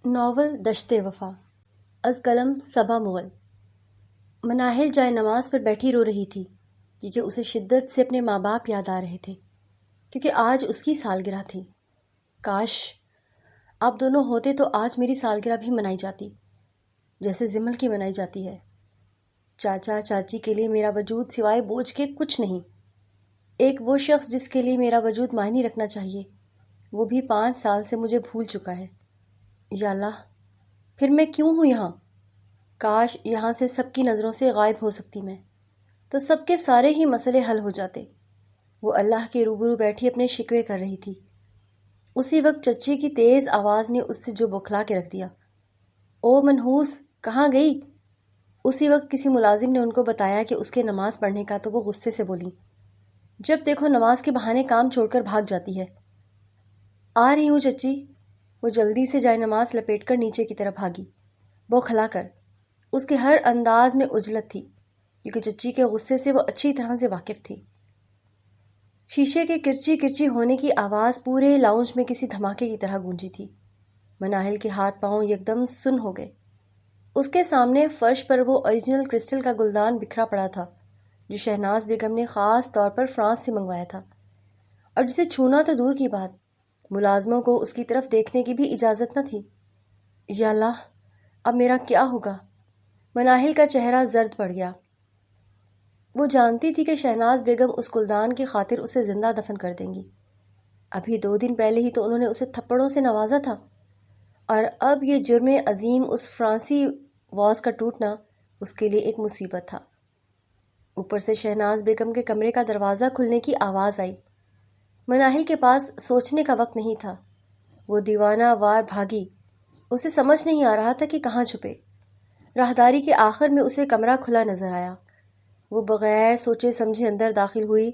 Novel دشت وفا از قلم صبا مغل۔ مناہل جائے نماز پر بیٹھی رو رہی تھی کیونکہ اسے شدت سے اپنے ماں باپ یاد آ رہے تھے، کیونکہ آج اس کی سالگرہ تھی۔ کاش آپ دونوں ہوتے تو آج میری سالگرہ بھی منائی جاتی جیسے زمل کی منائی جاتی ہے۔ چاچا چاچی کے لیے میرا وجود سوائے بوجھ کے کچھ نہیں۔ ایک وہ شخص جس کے لیے میرا وجود معنی رکھنا چاہیے، وہ بھی 5 سال سے مجھے بھول چکا ہے۔ یا اللہ، پھر میں کیوں ہوں یہاں؟ کاش یہاں سے سب کی نظروں سے غائب ہو سکتی میں، تو سب کے سارے ہی مسئلے حل ہو جاتے۔ وہ اللہ کے روبرو بیٹھی اپنے شکوے کر رہی تھی۔ اسی وقت چچی کی تیز آواز نے اس سے جو بوکھلا کے رکھ دیا۔ او منحوس، کہاں گئی؟ اسی وقت کسی ملازم نے ان کو بتایا کہ اس کے نماز پڑھنے کا، تو وہ غصے سے بولی، جب دیکھو نماز کے بہانے کام چھوڑ کر بھاگ جاتی ہے۔ آ رہی ہوں چچی۔ وہ جلدی سے جائے نماز لپیٹ کر نیچے کی طرف بھاگی، بوکھلا کر۔ اس کے ہر انداز میں عجلت تھی، کیونکہ چچی کے غصے سے وہ اچھی طرح سے واقف تھی۔ شیشے کے کرچی کرچی ہونے کی آواز پورے لاؤنج میں کسی دھماکے کی طرح گونجی تھی۔ مناہل کے ہاتھ پاؤں یکدم سن ہو گئے۔ اس کے سامنے فرش پر وہ اوریجنل کرسٹل کا گلدان بکھرا پڑا تھا جو شہناز بیگم نے خاص طور پر فرانس سے منگوایا تھا، اور جسے چھونا تو دور کی بات، ملازموں کو اس کی طرف دیکھنے کی بھی اجازت نہ تھی۔ یا اللہ، اب میرا کیا ہوگا؟ مناہل کا چہرہ زرد پڑ گیا۔ وہ جانتی تھی کہ شہناز بیگم اس گلدان کی خاطر اسے زندہ دفن کر دیں گی۔ ابھی 2 دن پہلے ہی تو انہوں نے اسے تھپڑوں سے نوازا تھا، اور اب یہ جرم عظیم، اس فرانسی واز کا ٹوٹنا، اس کے لیے ایک مصیبت تھا۔ اوپر سے شہناز بیگم کے کمرے کا دروازہ کھلنے کی آواز آئی۔ مناہل کے پاس سوچنے کا وقت نہیں تھا۔ وہ دیوانہ وار بھاگی۔ اسے سمجھ نہیں آ رہا تھا کہ کہاں چھپے۔ راہداری کے آخر میں اسے کمرہ کھلا نظر آیا۔ وہ بغیر سوچے سمجھے اندر داخل ہوئی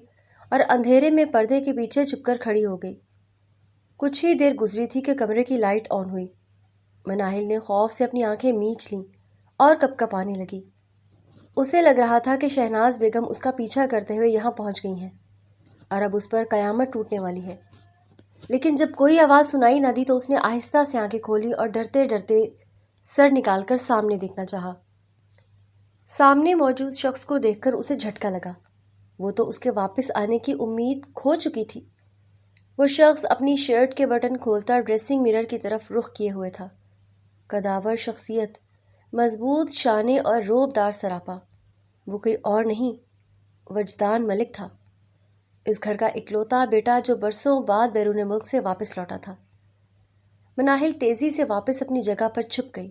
اور اندھیرے میں پردے کے پیچھے چھپ کر کھڑی ہو گئی۔ کچھ ہی دیر گزری تھی کہ کمرے کی لائٹ آن ہوئی۔ مناہل نے خوف سے اپنی آنکھیں میچ لیں اور کپکپانے لگی۔ اسے لگ رہا تھا کہ شہناز بیگم اس کا پیچھا کرتے ہوئے یہاں پہنچ گئی ہیں اور اب اس پر قیامت ٹوٹنے والی ہے۔ لیکن جب کوئی آواز سنائی نہ دی تو اس نے آہستہ سے آنکھیں کھولی اور ڈرتے ڈرتے سر نکال کر سامنے دیکھنا چاہا۔ سامنے موجود شخص کو دیکھ کر اسے جھٹکا لگا۔ وہ تو اس کے واپس آنے کی امید کھو چکی تھی۔ وہ شخص اپنی شرٹ کے بٹن کھولتا ڈریسنگ مرر کی طرف رخ کیے ہوئے تھا۔ قداور شخصیت، مضبوط شانے اور روب دار سراپا۔ وہ کوئی اور نہیں، وجدان ملک تھا، اس گھر کا اکلوتا بیٹا جو برسوں بعد بیرون ملک سے واپس لوٹا تھا۔ مناہل تیزی سے واپس اپنی جگہ پر چھپ گئی۔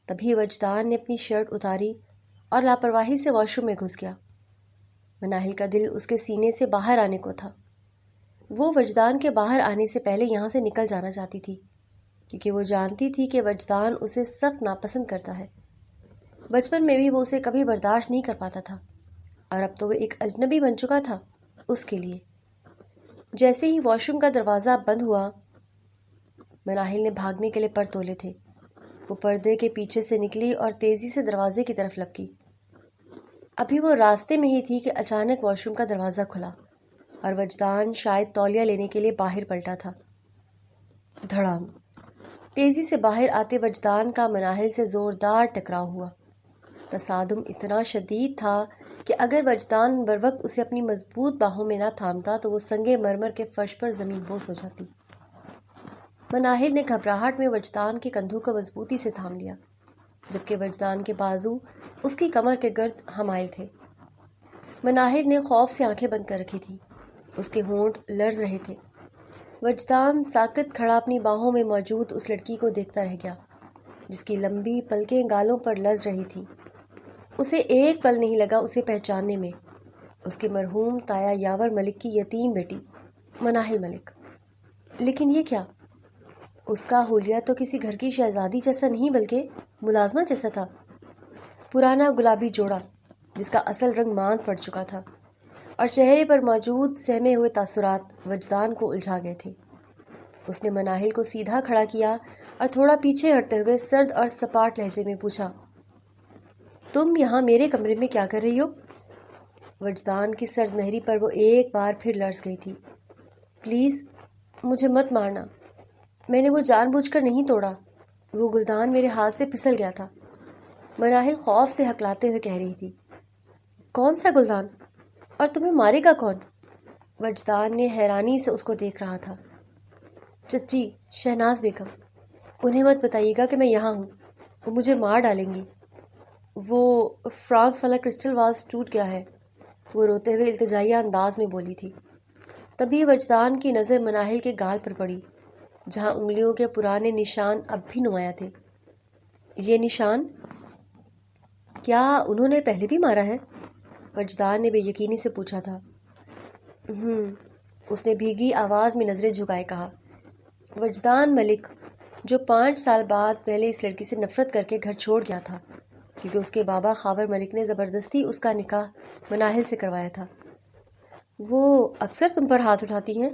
تبھی وجدان نے اپنی شرٹ اتاری اور لاپرواہی سے واش روم میں گھس گیا۔ مناہل کا دل اس کے سینے سے باہر آنے کو تھا۔ وہ وجدان کے باہر آنے سے پہلے یہاں سے نکل جانا چاہتی تھی، کیونکہ وہ جانتی تھی کہ وجدان اسے سخت ناپسند کرتا ہے۔ بچپن میں بھی وہ اسے کبھی برداشت نہیں کر پاتا تھا، اور اب تو وہ ایک اجنبی بن چکا تھا اس کے لیے۔ جیسے ہی واش روم کا دروازہ بند ہوا، مناہل نے بھاگنے کے لیے پر تولے تھے۔ وہ پردے کے پیچھے سے نکلی اور تیزی سے دروازے کی طرف لپکی۔ ابھی وہ راستے میں ہی تھی کہ اچانک واش روم کا دروازہ کھلا اور وجدان شاید تولیہ لینے کے لیے باہر پلٹا تھا۔ دھڑام! تیزی سے باہر آتے وجدان کا مناہل سے زوردار ٹکراؤ ہوا۔ تصادم اتنا شدید تھا کہ اگر وجدان بروقت اسے اپنی مضبوط باہوں میں نہ تھامتا تو وہ سنگ مرمر کے فرش پر زمین بوس ہو جاتی۔ مناہل نے گھبراہٹ میں وجدان کے کندھوں کو مضبوطی سے تھام لیا، جبکہ وجدان کے بازو اس کی کمر کے گرد حمائل تھے۔ مناہل نے خوف سے آنکھیں بند کر رکھی تھیں، اس کے ہونٹ لرز رہے تھے۔ وجدان ساکت کھڑا اپنی باہوں میں موجود اس لڑکی کو دیکھتا رہ گیا جس کی لمبی پلکیں گالوں پر لرز رہی تھیں۔ اسے ایک پل نہیں لگا اسے پہچاننے میں، اس کے مرحوم تایا یاور ملک کی یتیم بیٹی مناہل ملک۔ لیکن یہ کیا؟ اس کا حلیہ تو کسی گھر کی شہزادی جیسا نہیں بلکہ ملازمہ جیسا تھا۔ پرانا گلابی جوڑا جس کا اصل رنگ ماند پڑ چکا تھا، اور چہرے پر موجود سہمے ہوئے تاثرات وجدان کو الجھا گئے تھے۔ اس نے مناہل کو سیدھا کھڑا کیا اور تھوڑا پیچھے ہٹتے ہوئے سرد اور سپاٹ لہجے میں پوچھا، تم یہاں میرے کمرے میں کیا کر رہی ہو؟ وجدان کی سرد مہری پر وہ ایک بار پھر لرز گئی تھی۔ پلیز مجھے مت مارنا، میں نے وہ جان بوجھ کر نہیں توڑا۔ وہ گلدان میرے ہاتھ سے پھسل گیا تھا۔ مناہل خوف سے ہکلاتے ہوئے کہہ رہی تھی، کون سا گلدان؟ اور تمہیں مارے گا کون؟ وجدان نے حیرانی سے اس کو دیکھ رہا تھا۔ چچی، شہناز بیگم، انہیں مت بتائیے گا کہ میں یہاں ہوں، وہ مجھے مار ڈالیں گی۔ وہ فرانس والا کرسٹل واز ٹوٹ گیا ہے، وہ روتے ہوئے التجائیہ انداز میں بولی تھی۔ تبھی وجدان کی نظر مناہل کے گال پر پڑی، جہاں انگلیوں کے پرانے نشان اب بھی نمایاں تھے۔ یہ نشان؟ کیا انہوں نے پہلے بھی مارا ہے؟ وجدان نے بے یقینی سے پوچھا تھا۔ اس نے بھیگی آواز میں نظریں جھکائے کہا۔ وجدان ملک، جو 5 سال بعد پہلے اس لڑکی سے نفرت کر کے گھر چھوڑ گیا تھا کیونکہ اس کے بابا خاور ملک نے زبردستی اس کا نکاح مناہل سے کروایا تھا۔ وہ اکثر تم پر ہاتھ اٹھاتی ہیں؟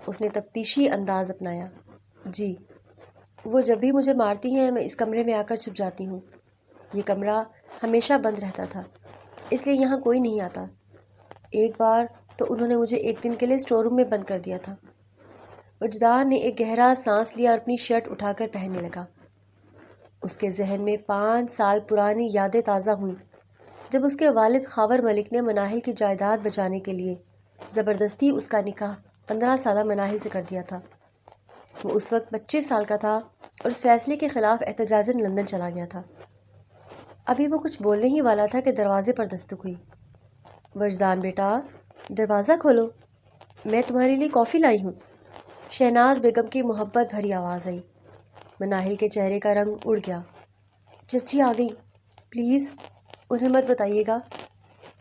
اس نے تفتیشی انداز اپنایا۔ جی، وہ جب بھی مجھے مارتی ہیں میں اس کمرے میں آ کر چھپ جاتی ہوں۔ یہ کمرہ ہمیشہ بند رہتا تھا، اس لیے یہاں کوئی نہیں آتا۔ ایک بار تو انہوں نے مجھے ایک دن کے لیے اسٹور روم میں بند کر دیا تھا۔ وجدان نے ایک گہرا سانس لیا اور اپنی شرٹ اٹھا کر پہننے لگا۔ اس کے ذہن میں 5 سال پرانی یادیں تازہ ہوئیں، جب اس کے والد خاور ملک نے مناہل کی جائیداد بچانے کے لیے زبردستی اس کا نکاح 15 سالہ مناہل سے کر دیا تھا۔ وہ اس وقت 25 سال کا تھا اور اس فیصلے کے خلاف احتجاجاً لندن چلا گیا تھا۔ ابھی وہ کچھ بولنے ہی والا تھا کہ دروازے پر دستک ہوئی۔ وجدان بیٹا، دروازہ کھولو، میں تمہارے لیے کافی لائی ہوں۔ شہناز بیگم کی محبت بھری آواز آئی۔ مناہل کے چہرے کا رنگ اڑ گیا۔ چچی آ گئی، پلیز انہیں مت بتائیے گا۔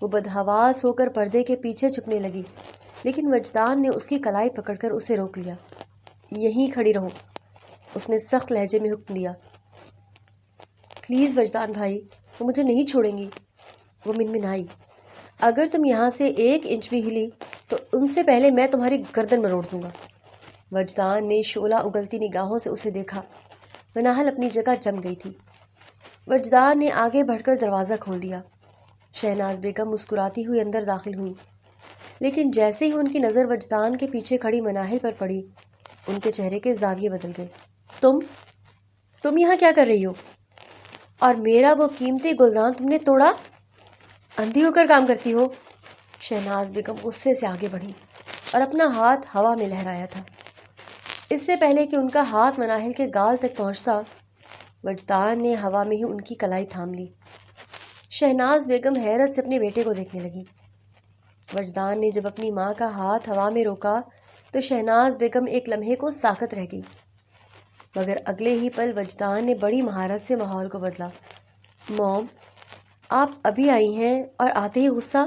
وہ بدحواس ہو کر پردے کے پیچھے چھپنے لگی، لیکن وجدان نے اس کی کلائی پکڑ کر اسے روک لیا۔ یہیں کھڑی رہو، اس نے سخت لہجے میں حکم دیا۔ پلیز وجدان بھائی، وہ مجھے نہیں چھوڑیں گی، وہ منمنائی۔ اگر تم یہاں سے 1 انچ بھی ہلی تو ان سے پہلے میں تمہاری گردن مروڑ دوں گا۔ وجدان نے شعلہ اگلتی نگاہوں سے اسے دیکھا۔ مناہل اپنی جگہ جم گئی تھی۔ وجدان نے آگے بڑھ کر دروازہ کھول دیا۔ شہناز بیگم مسکراتی ہوئی اندر داخل ہوئی، لیکن جیسے ہی ان کی نظر وجدان کے پیچھے کھڑی مناہل پر پڑی، ان کے چہرے کے زاویے بدل گئے۔ تم یہاں کیا کر رہی ہو؟ اور میرا وہ قیمتی گلدان تم نے توڑا؟ اندھی ہو کر کام کرتی ہو؟ شہناز بیگم غصے سے آگے بڑھی اور اپنا ہاتھ ہوا میں لہرایا تھا۔ اس سے پہلے کہ ان کا ہاتھ مناہل کے گال تک پہنچتا، وجدان نے ہوا میں ہی ان کی کلائی تھام لی۔ شہناز بیگم حیرت سے اپنے بیٹے کو دیکھنے لگی۔ وجدان نے جب اپنی ماں کا ہاتھ ہوا میں روکا تو شہناز بیگم ایک لمحے کو ساکت رہ گئی، مگر اگلے ہی پل وجدان نے بڑی مہارت سے ماحول کو بدلا۔ موم، آپ ابھی آئی ہیں اور آتے ہی غصہ؟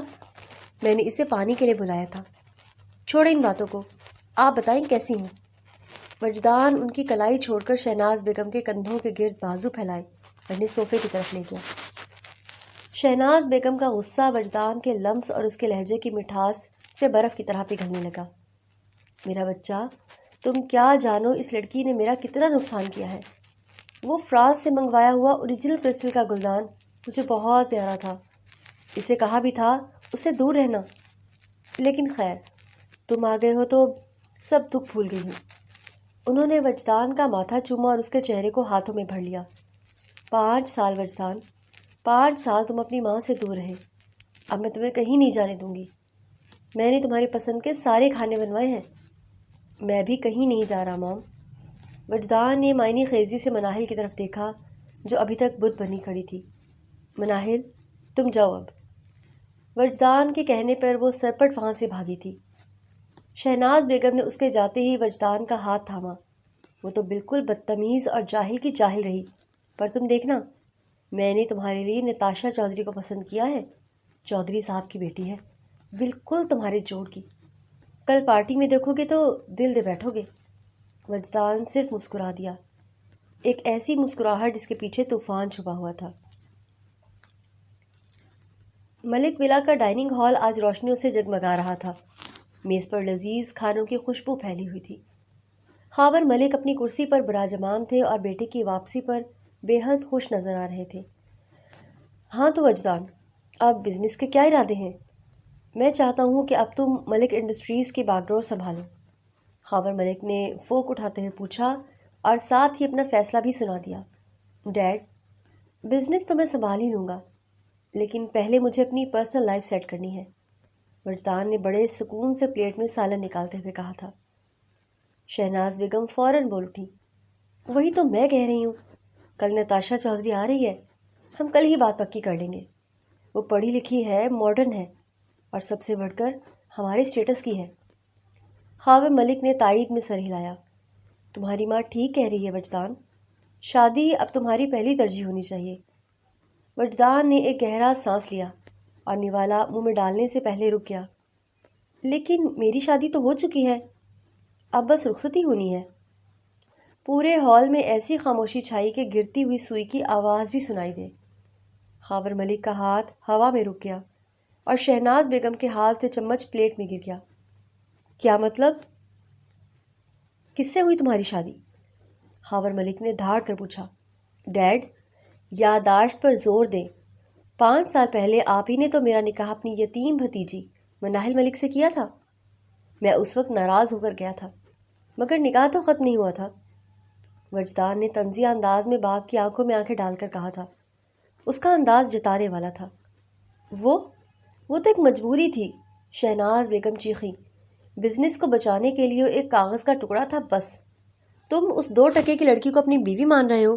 میں نے اسے پانی کے لیے بلایا تھا۔ چھوڑیں ان باتوں کو، آپ بتائیں کیسی ہیں؟ وجدان ان کی کلائی چھوڑ کر شہناز بیگم کے کندھوں کے گرد بازو پھیلائے اور انہیں صوفے کی طرف لے گیا۔ شہناز بیگم کا غصہ وجدان کے لمس اور اس کے لہجے کی مٹھاس سے برف کی طرح پگھلنے لگا۔ میرا بچہ، تم کیا جانو اس لڑکی نے میرا کتنا نقصان کیا ہے۔ وہ فرانس سے منگوایا ہوا اوریجنل کرسٹل کا گلدان مجھے بہت پیارا تھا، اسے کہا بھی تھا اس سے دور رہنا، لیکن خیر تم آ گئے ہو تو سب دکھ بھول گئی ہوں۔ انہوں نے وجدان کا ماتھا چوما اور اس کے چہرے کو ہاتھوں میں بھر لیا۔ 5 سال وجدان، 5 سال تم اپنی ماں سے دور رہے، اب میں تمہیں کہیں نہیں جانے دوں گی۔ میں نے تمہاری پسند کے سارے کھانے بنوائے ہیں۔ میں بھی کہیں نہیں جا رہا موم۔ وجدان نے معنی خیزی سے مناہل کی طرف دیکھا جو ابھی تک بت بنی کھڑی تھی۔ مناہل، تم جاؤ اب۔ وجدان کے کہنے پر وہ سرپٹ وہاں سے بھاگی تھی۔ شہناز بیگم نے اس کے جاتے ہی وجدان کا ہاتھ تھاما۔ وہ تو بالکل بدتمیز اور جاہل کی جاہل رہی، پر تم دیکھنا، میں نے تمہارے لیے نتاشا چودھری کو پسند کیا ہے، چودھری صاحب کی بیٹی ہے، بالکل تمہارے جوڑ کی۔ کل پارٹی میں دیکھو گے تو دل دے بیٹھو گے۔ وجدان صرف مسکرا دیا، ایک ایسی مسکراہٹ جس کے پیچھے طوفان چھپا ہوا تھا۔ ملک ولا کا ڈائننگ ہال آج روشنیوں سے جگمگا رہا تھا۔ میز پر لذیذ کھانوں کی خوشبو پھیلی ہوئی تھی۔ خاور ملک اپنی کرسی پر براجمان تھے اور بیٹے کی واپسی پر بے حد خوش نظر آ رہے تھے۔ ہاں تو وجدان، اب بزنس کے کیا ارادے ہیں؟ میں چاہتا ہوں کہ اب تم ملک انڈسٹریز کی باغ ڈور سنبھالو۔ خاور ملک نے فوک اٹھاتے ہوئے پوچھا اور ساتھ ہی اپنا فیصلہ بھی سنا دیا۔ ڈیڈ، بزنس تو میں سنبھال ہی لوں گا، لیکن پہلے مجھے اپنی پرسنل لائف سیٹ کرنی ہے۔ وجدان نے بڑے سکون سے پلیٹ میں سالن نکالتے ہوئے کہا تھا۔ شہناز بیگم فوراً بول اٹھی، وہی تو میں کہہ رہی ہوں، کل نتاشا چودھری آ رہی ہے، ہم کل ہی بات پکی کر لیں گے۔ وہ پڑھی لکھی ہے، ماڈرن ہے، اور سب سے بڑھ کر ہمارے اسٹیٹس کی ہے۔ خاور ملک نے تائید میں سر ہلایا۔ تمہاری ماں ٹھیک کہہ رہی ہے وجدان، شادی اب تمہاری پہلی ترجیح ہونی چاہیے۔ وجدان نے ایک گہرا سانس لیا اور نوالا منہ میں ڈالنے سے پہلے رک گیا۔ لیکن میری شادی تو ہو چکی ہے، اب بس رخصتی ہونی ہے۔ پورے ہال میں ایسی خاموشی چھائی کہ گرتی ہوئی سوئی کی آواز بھی سنائی دے۔ خاور ملک کا ہاتھ ہوا میں رک گیا اور شہناز بیگم کے ہاتھ سے چمچ پلیٹ میں گر گیا۔ کیا مطلب؟ کس سے ہوئی تمہاری شادی؟ خاور ملک نے دھاڑ کر پوچھا۔ ڈیڈ، یادداشت پر زور دیں، 5 سال پہلے آپ ہی نے تو میرا نکاح اپنی یتیم بھتیجی مناہل ملک سے کیا تھا۔ میں اس وقت ناراض ہو کر گیا تھا، مگر نکاح تو ختم نہیں ہوا تھا۔ وجدان نے طنزیہ انداز میں باپ کی آنکھوں میں آنکھیں ڈال کر کہا تھا۔ اس کا انداز جتانے والا تھا۔ وہ تو ایک مجبوری تھی، شہناز بیگم چیخیں۔ بزنس کو بچانے کے لیے ایک کاغذ کا ٹکڑا تھا بس۔ تم اس 2 ٹکے کی لڑکی کو اپنی بیوی مان رہے ہو؟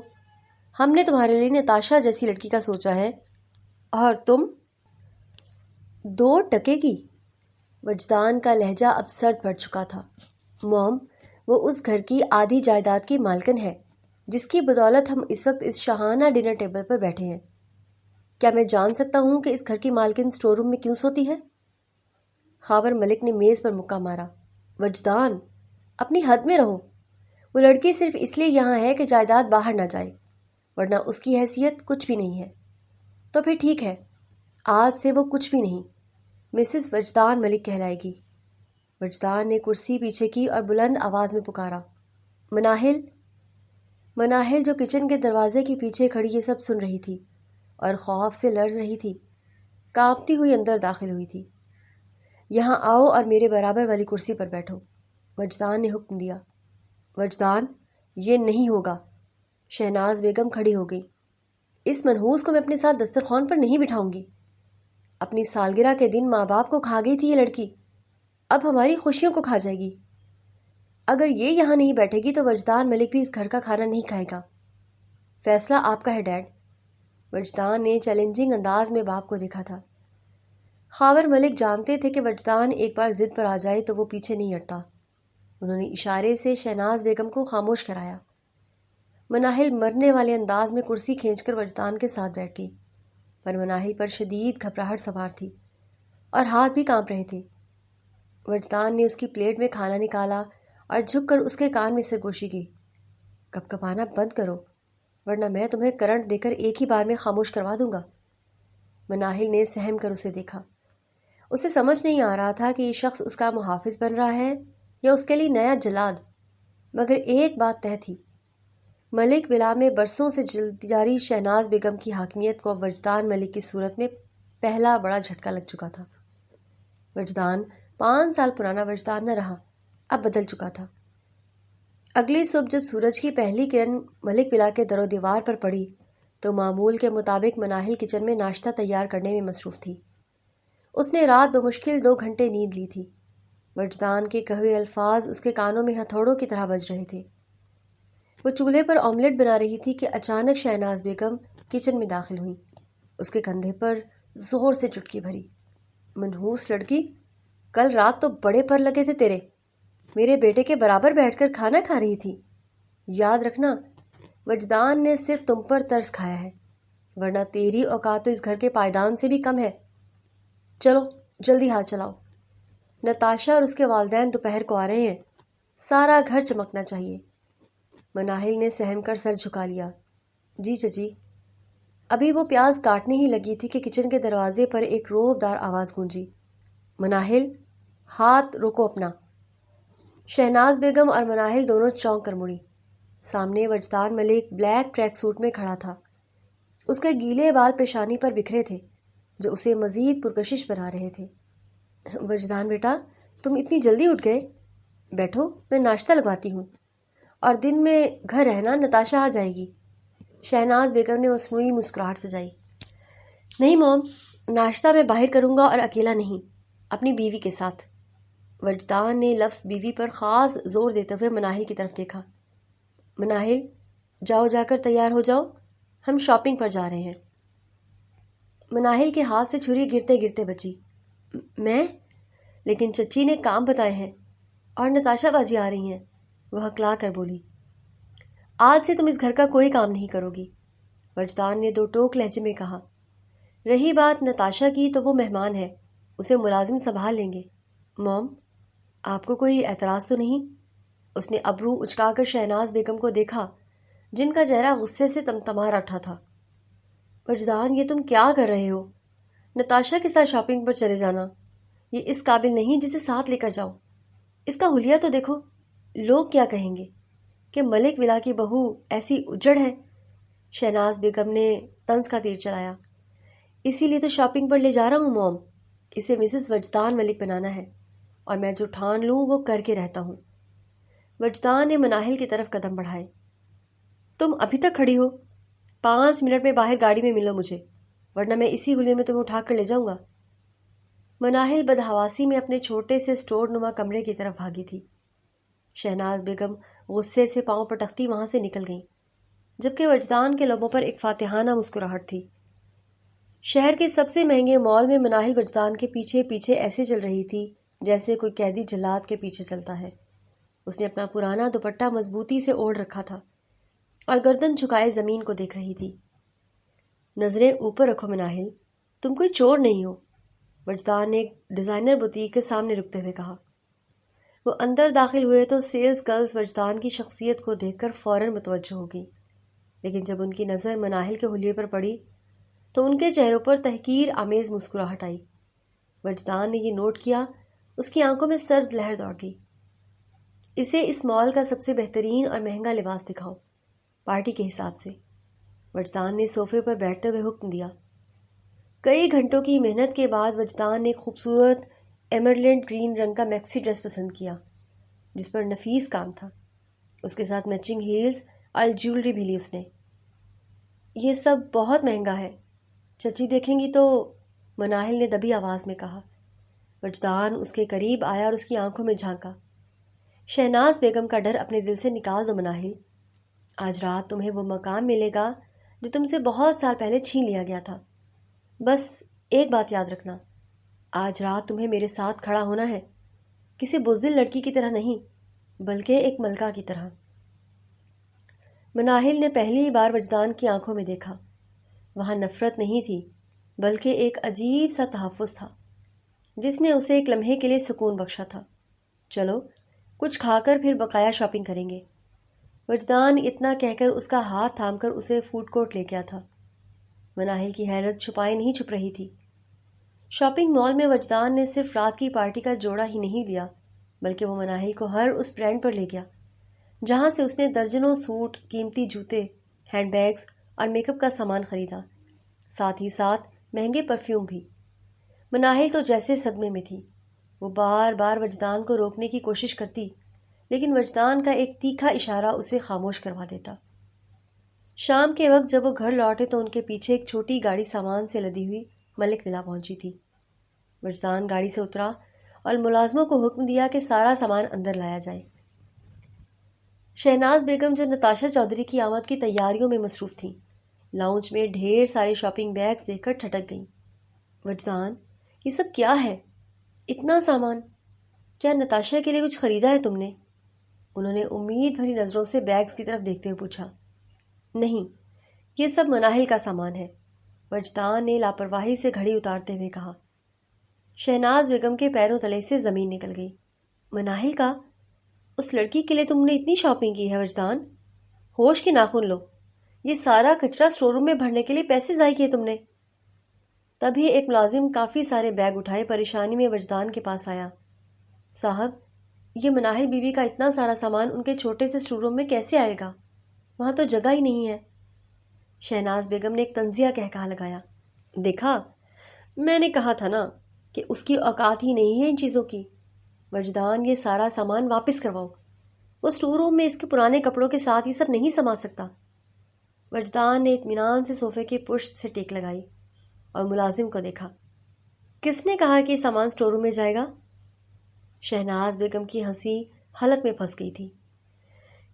ہم نے تمہارے لیے نتاشا جیسی لڑکی کا سوچا ہے، اور تم 2 ٹکے کی؟ وجدان کا لہجہ اب سرد پڑ چکا تھا۔ موم، وہ اس گھر کی آدھی جائیداد کی مالکن ہے جس کی بدولت ہم اس وقت اس شاہانہ ڈنر ٹیبل پر بیٹھے ہیں۔ کیا میں جان سکتا ہوں کہ اس گھر کی مالکن اسٹور روم میں کیوں سوتی ہے؟ خاور ملک نے میز پر مکہ مارا۔ وجدان، اپنی حد میں رہو۔ وہ لڑکی صرف اس لیے یہاں ہے کہ جائیداد باہر نہ جائے، ورنہ اس کی حیثیت کچھ بھی نہیں ہے۔ تو پھر ٹھیک ہے، آج سے وہ کچھ بھی نہیں، مسز وجدان ملک کہلائے گی۔ وجدان نے کرسی پیچھے کی اور بلند آواز میں پکارا، مناہل۔ مناہل جو کچن کے دروازے کے پیچھے کھڑی یہ سب سن رہی تھی اور خوف سے لرز رہی تھی، کانپتی ہوئی اندر داخل ہوئی تھی۔ یہاں آؤ اور میرے برابر والی کرسی پر بیٹھو، وجدان نے حکم دیا۔ وجدان، یہ نہیں ہوگا۔ شہناز بیگم کھڑی ہو گئی۔ اس منحوس کو میں اپنے ساتھ دسترخوان پر نہیں بٹھاؤں گی۔ اپنی سالگرہ کے دن ماں باپ کو کھا گئی تھی یہ لڑکی، اب ہماری خوشیوں کو کھا جائے گی۔ اگر یہ یہاں نہیں بیٹھے گی تو وجدان ملک بھی اس گھر کا کھانا نہیں کھائے گا۔ فیصلہ آپ کا ہے ڈیڈ۔ وجدان نے چیلنجنگ انداز میں باپ کو دیکھا تھا۔ خاور ملک جانتے تھے کہ وجدان ایک بار ضد پر آ جائے تو وہ پیچھے نہیں ہٹتا۔ انہوں نے اشارے سے شہناز بیگم کو خاموش کرایا۔ مناہل مرنے والے انداز میں کرسی کھینچ کر وجدان کے ساتھ بیٹھ گئی، پر مناہل پر شدید گھبراہٹ سوار تھی اور ہاتھ بھی کانپ رہے تھے۔ وجدان نے اس کی پلیٹ میں کھانا نکالا اور جھک کر اس کے کان میں سرگوشی کی۔ کپ کپانا بند کرو، ورنہ میں تمہیں کرنٹ دے کر ایک ہی بار میں خاموش کروا دوں گا۔ مناہل نے سہم کر اسے دیکھا۔ اسے سمجھ نہیں آ رہا تھا کہ یہ شخص اس کا محافظ بن رہا ہے یا اس کے لیے نیا جلاد، مگر ایک بات طے تھی، ملک ولا میں برسوں سے جاری شہناز بیگم کی حاکمیت کو اب وجدان ملک کی صورت میں پہلا بڑا جھٹکا لگ چکا تھا۔ وجدان 5 سال پرانا وجدان نہ رہا، اب بدل چکا تھا۔ اگلی صبح جب سورج کی پہلی کرن ملک ولا کے در و دیوار پر پڑی تو معمول کے مطابق مناہل کچن میں ناشتہ تیار کرنے میں مصروف تھی۔ اس نے رات بمشکل 2 گھنٹے نیند لی تھی۔ وجدان کے کہے ہوئے الفاظ اس کے کانوں میں ہتھوڑوں کی طرح بج رہے تھے۔ وہ چولہے پر آملیٹ بنا رہی تھی کہ اچانک شہناز بیگم کچن میں داخل ہوئی۔ اس کے کندھے پر زور سے چٹکی بھری۔ منحوس لڑکی، کل رات تو بڑے پر لگے تھے تیرے، میرے بیٹے کے برابر بیٹھ کر کھانا کھا رہی تھی۔ یاد رکھنا، وجدان نے صرف تم پر ترس کھایا ہے، ورنہ تیری اوقات تو اس گھر کے پائیدان سے بھی کم ہے۔ چلو جلدی ہاتھ چلاؤ، نتاشا اور اس کے والدین دوپہر کو آ رہے ہیں، سارا گھر چمکنا چاہیے۔ مناہل نے سہم کر سر جھکا لیا۔ جی چچی۔ ابھی وہ پیاز کاٹنے ہی لگی تھی کہ کچن کے دروازے پر ایک روب دار آواز گونجی۔ مناہل، ہاتھ روکو اپنا۔ شہناز بیگم اور مناہل دونوں چونک کر مڑی۔ سامنے وجدان ملک بلیک ٹریک سوٹ میں کھڑا تھا۔ اس کے گیلے بال پیشانی پر بکھرے تھے جو اسے مزید پرکشش بنا رہے تھے۔ وجدان بیٹا، تم اتنی جلدی اٹھ گئے؟ بیٹھو، میں ناشتہ لگواتی ہوں۔ اور دن میں گھر رہنا، نتاشا آ جائے گی۔ شہناز بیگم نے مصنوعی مسکراہٹ سجائی۔ نہیں موم، ناشتہ میں باہر کروں گا، اور اکیلا نہیں، اپنی بیوی کے ساتھ۔ وجدان نے لفظ بیوی پر خاص زور دیتے ہوئے مناہل کی طرف دیکھا۔ مناہل، جاؤ، جا کر تیار ہو جاؤ، ہم شاپنگ پر جا رہے ہیں۔ مناہل کے ہاتھ سے چھری گرتے گرتے بچی، میں؟ لیکن چچی نے کام بتائے ہیں، اور نتاشا باجی آ رہی ہیں، وہ ہکلا کر بولی۔ آج سے تم اس گھر کا کوئی کام نہیں کرو گی، وجدان نے دو ٹوک لہجے میں کہا۔ رہی بات نتاشا کی تو وہ مہمان ہے، اسے ملازم سنبھال لیں گے۔ موم، آپ کو کوئی اعتراض تو نہیں؟ اس نے ابرو اچکا کر شہناز بیگم کو دیکھا، جن کا چہرہ غصے سے تمتما اٹھا تھا۔ وجدان، یہ تم کیا کر رہے ہو؟ نتاشا کے ساتھ شاپنگ پر چلے جانا، یہ اس قابل نہیں جسے ساتھ لے کر جاؤ۔ اس کا حلیہ تو دیکھو، لوگ کیا کہیں گے کہ ملک ولا کی بہو ایسی اجڑ ہے۔ شہناز بیگم نے طنز کا تیر چلایا۔ اسی لیے تو شاپنگ پر لے جا رہا ہوں موم، اسے مسز وجدان ملک بنانا ہے، اور میں جو ٹھان لوں وہ کر کے رہتا ہوں۔ وجدان نے مناہل کی طرف قدم بڑھائے۔ تم ابھی تک کھڑی ہو؟ 5 منٹ میں باہر گاڑی میں ملو مجھے، ورنہ میں اسی حلیے میں تمہیں اٹھا کر لے جاؤں گا۔ مناہل بدحواسی میں اپنے چھوٹے سے سٹور نما کمرے کی طرف بھاگی تھی۔ شہناز بیگم غصے سے پاؤں پٹکتی وہاں سے نکل گئیں، جبکہ وجدان کے لبوں پر ایک فاتحانہ مسکراہٹ تھی۔ شہر کے سب سے مہنگے مال میں مناہل وجدان کے پیچھے پیچھے ایسے چل رہی تھی جیسے کوئی قیدی جلاد کے پیچھے چلتا ہے۔ اس نے اپنا پرانا دوپٹہ مضبوطی سے اوڑھ رکھا تھا اور گردن جھکائے زمین کو دیکھ رہی تھی۔ نظریں اوپر رکھو مناہل، تم کوئی چور نہیں ہو، وجدان نے ایک ڈیزائنر بوتیک کے سامنے رکتے ہوئے کہا۔ وہ اندر داخل ہوئے تو سیلز گرلز وجدان کی شخصیت کو دیکھ کر فوراً متوجہ ہو گئی، لیکن جب ان کی نظر مناہل کے حلیے پر پڑی تو ان کے چہروں پر تحقیر آمیز مسکراہٹ آئی۔ وجدان نے یہ نوٹ کیا، اس کی آنکھوں میں سرد لہر دوڑ گئی۔ اسے اس مال کا سب سے بہترین اور مہنگا لباس دکھاؤ، پارٹی کے حساب سے، وجدان نے صوفے پر بیٹھتے ہوئے حکم دیا۔ کئی گھنٹوں کی محنت کے بعد وجدان نے ایک خوبصورت ایمرلینڈ گرین رنگ کا میکسی ڈریس پسند کیا، جس پر نفیس کام تھا۔ اس کے ساتھ میچنگ ہیلز اور جیولری بھی لی اس نے۔ یہ سب بہت مہنگا ہے، چچی دیکھیں گی تو، مناہل نے دبی آواز میں کہا۔ وجدان اس کے قریب آیا اور اس کی آنکھوں میں جھانکا۔ شہناز بیگم کا ڈر اپنے دل سے نکال دو مناہل، آج رات تمہیں وہ مقام ملے گا جو تم سے بہت سال پہلے چھین لیا گیا تھا۔ بس ایک بات یاد رکھنا، آج رات تمہیں میرے ساتھ کھڑا ہونا ہے، کسی بزدل لڑکی کی طرح نہیں، بلکہ ایک ملکہ کی طرح۔ مناہل نے پہلی بار وجدان کی آنکھوں میں دیکھا۔ وہاں نفرت نہیں تھی، بلکہ ایک عجیب سا تحفظ تھا، جس نے اسے ایک لمحے کے لیے سکون بخشا تھا۔ چلو کچھ کھا کر پھر بقایا شاپنگ کریں گے۔ وجدان اتنا کہہ کر اس کا ہاتھ تھام کر اسے فوڈ کورٹ لے گیا تھا۔ مناہل کی حیرت چھپائے نہیں چھپ رہی تھی۔ شاپنگ مال میں وجدان نے صرف رات کی پارٹی کا جوڑا ہی نہیں لیا، بلکہ وہ مناہل کو ہر اس برانڈ پر لے گیا جہاں سے اس نے درجنوں سوٹ، قیمتی جوتے، ہینڈ بیگز اور میک اپ کا سامان خریدا، ساتھ ہی ساتھ مہنگے پرفیوم بھی۔ مناہل تو جیسے صدمے میں تھی، وہ بار بار وجدان کو روکنے کی کوشش کرتی، لیکن وجدان کا ایک تیکھا اشارہ اسے خاموش کروا دیتا۔ شام کے وقت جب وہ گھر لوٹے تو ان کے پیچھے ایک چھوٹی گاڑی سامان سے لدی ہوئی ملک ولا پہنچی تھی۔ وجدان گاڑی سے اترا اور ملازموں کو حکم دیا کہ سارا سامان اندر لایا جائے۔ شہناز بیگم جو نتاشا چودھری کی آمد کی تیاریوں میں مصروف تھیں، لاؤنج میں ڈھیر سارے شاپنگ بیگز دیکھ کر ٹھٹک گئیں۔ وجدان، یہ سب کیا ہے؟ اتنا سامان، کیا نتاشا کے لیے کچھ خریدا ہے تم نے؟ انہوں نے امید بھری نظروں سے بیگز کی طرف دیکھتے ہوئے پوچھا۔ نہیں، یہ سب مناہل کا سامان ہے، وجدان نے لاپرواہی سے گھڑی اتارتے ہوئے کہا۔ شہناز بیگم کے پیروں تلے سے زمین نکل گئی۔ مناہل کا؟ اس لڑکی کے لیے تم نے اتنی شاپنگ کی ہے وجدان؟ ہوش کے ناخن لو، یہ سارا کچرا اسٹور روم میں بھرنے کے لیے پیسے ضائع کیے تم نے۔ تبھی ایک ملازم کافی سارے بیگ اٹھائے پریشانی میں وجدان کے پاس آیا۔ صاحب، یہ مناہل بیوی کا اتنا سارا سامان ان کے چھوٹے سے اسٹور روم میں کیسے آئے گا؟ وہاں تو جگہ ہی نہیں ہے۔ شہناز بیگم نے ایک طنزیہ کہا لگایا۔ دیکھا، میں نے کہا تھا نا کہ اس کی اوقات ہی نہیں ہے ان چیزوں کی۔ وجدان، یہ سارا سامان واپس کرواؤ۔ وہ اسٹور روم میں اس کے پرانے کپڑوں کے ساتھ یہ سب نہیں سما سکتا۔ وجدان نے اطمینان سے صوفے کی پشت سے ٹیک لگائی اور ملازم کو دیکھا۔ کس نے کہا کہ یہ سامان اسٹور روم میں جائے گا؟ شہناز بیگم کی ہنسی حلق میں پھنس گئی تھی۔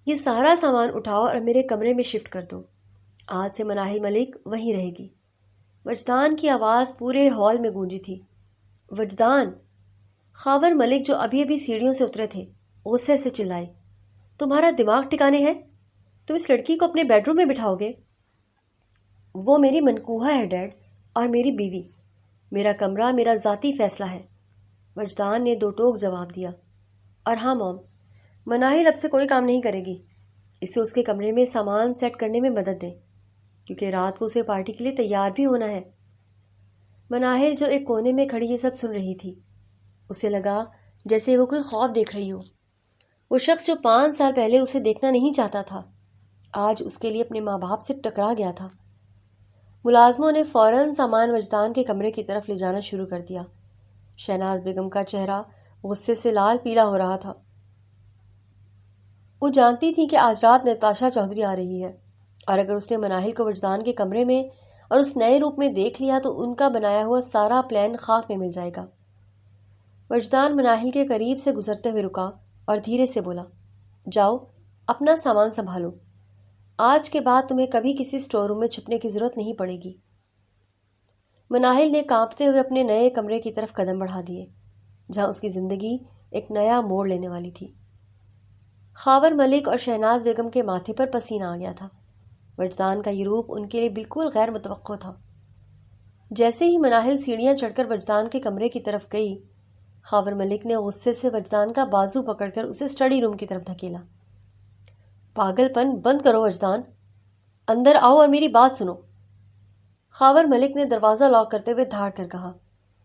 یہ سارا سامان اٹھاؤ اور میرے کمرے میں شفٹ کر دو۔ آج سے مناہل ملک وہیں رہے گی۔ وجدان کی آواز پورے ہال میں گونجی تھی۔ وجدان! خاور ملک جو ابھی ابھی سیڑھیوں سے اترے تھے غصے سے چلائے، تمہارا دماغ ٹھکانے ہے؟ تم اس لڑکی کو اپنے بیڈ روم میں بٹھاؤ گے؟ وہ میری منکوہا ہے ڈیڈ، اور میری بیوی۔ میرا کمرہ میرا ذاتی فیصلہ ہے۔ وجدان نے دو ٹوک جواب دیا۔ اور ہاں موم، مناہل اب سے کوئی کام نہیں کرے گی۔ اسے اس کے کمرے میں سامان سیٹ کرنے میں مدد دیں، کیونکہ رات کو اسے پارٹی کے لیے تیار بھی ہونا ہے۔ مناہل جو ایک کونے میں کھڑی یہ سب سن رہی تھی، اسے لگا جیسے وہ کوئی خواب دیکھ رہی ہو۔ وہ شخص جو 5 سال پہلے اسے دیکھنا نہیں چاہتا تھا، آج اس کے لیے اپنے ماں باپ سے ٹکرا گیا تھا۔ ملازموں نے فوراً سامان وجدان کے کمرے کی طرف لے جانا شروع کر دیا۔ شہناز بیگم کا چہرہ غصے سے لال پیلا ہو رہا تھا۔ وہ جانتی تھی کہ آج رات نتاشا چودھری آ رہی ہے، اور اگر اس نے مناہل کو وجدان کے کمرے میں اور اس نئے روپ میں دیکھ لیا تو ان کا بنایا ہوا سارا پلان خاک میں مل جائے گا۔ وجدان مناہل کے قریب سے گزرتے ہوئے رکا اور دھیرے سے بولا، جاؤ اپنا سامان سنبھالو۔ آج کے بعد تمہیں کبھی کسی اسٹور روم میں چھپنے کی ضرورت نہیں پڑے گی۔ مناہل نے کانپتے ہوئے اپنے نئے کمرے کی طرف قدم بڑھا دیے، جہاں اس کی زندگی ایک نیا موڑ لینے والی تھی۔ خاور ملک اور شہناز بیگم کے ماتھے پر پسینہ آ گیا تھا۔ وجدان کا یہ روپ ان کے لیے بالکل غیر متوقع تھا۔ جیسے ہی مناہل سیڑھیاں چڑھ کر وجدان کے کمرے کی طرف گئی، خاور ملک نے غصے سے وجدان کا بازو پکڑ کر اسے اسٹڈی روم کی طرف دھکیلا۔ پاگل پن بند کرو وجدان، اندر آؤ اور میری بات سنو۔ خاور ملک نے دروازہ لاک کرتے ہوئے دھاڑ کر کہا۔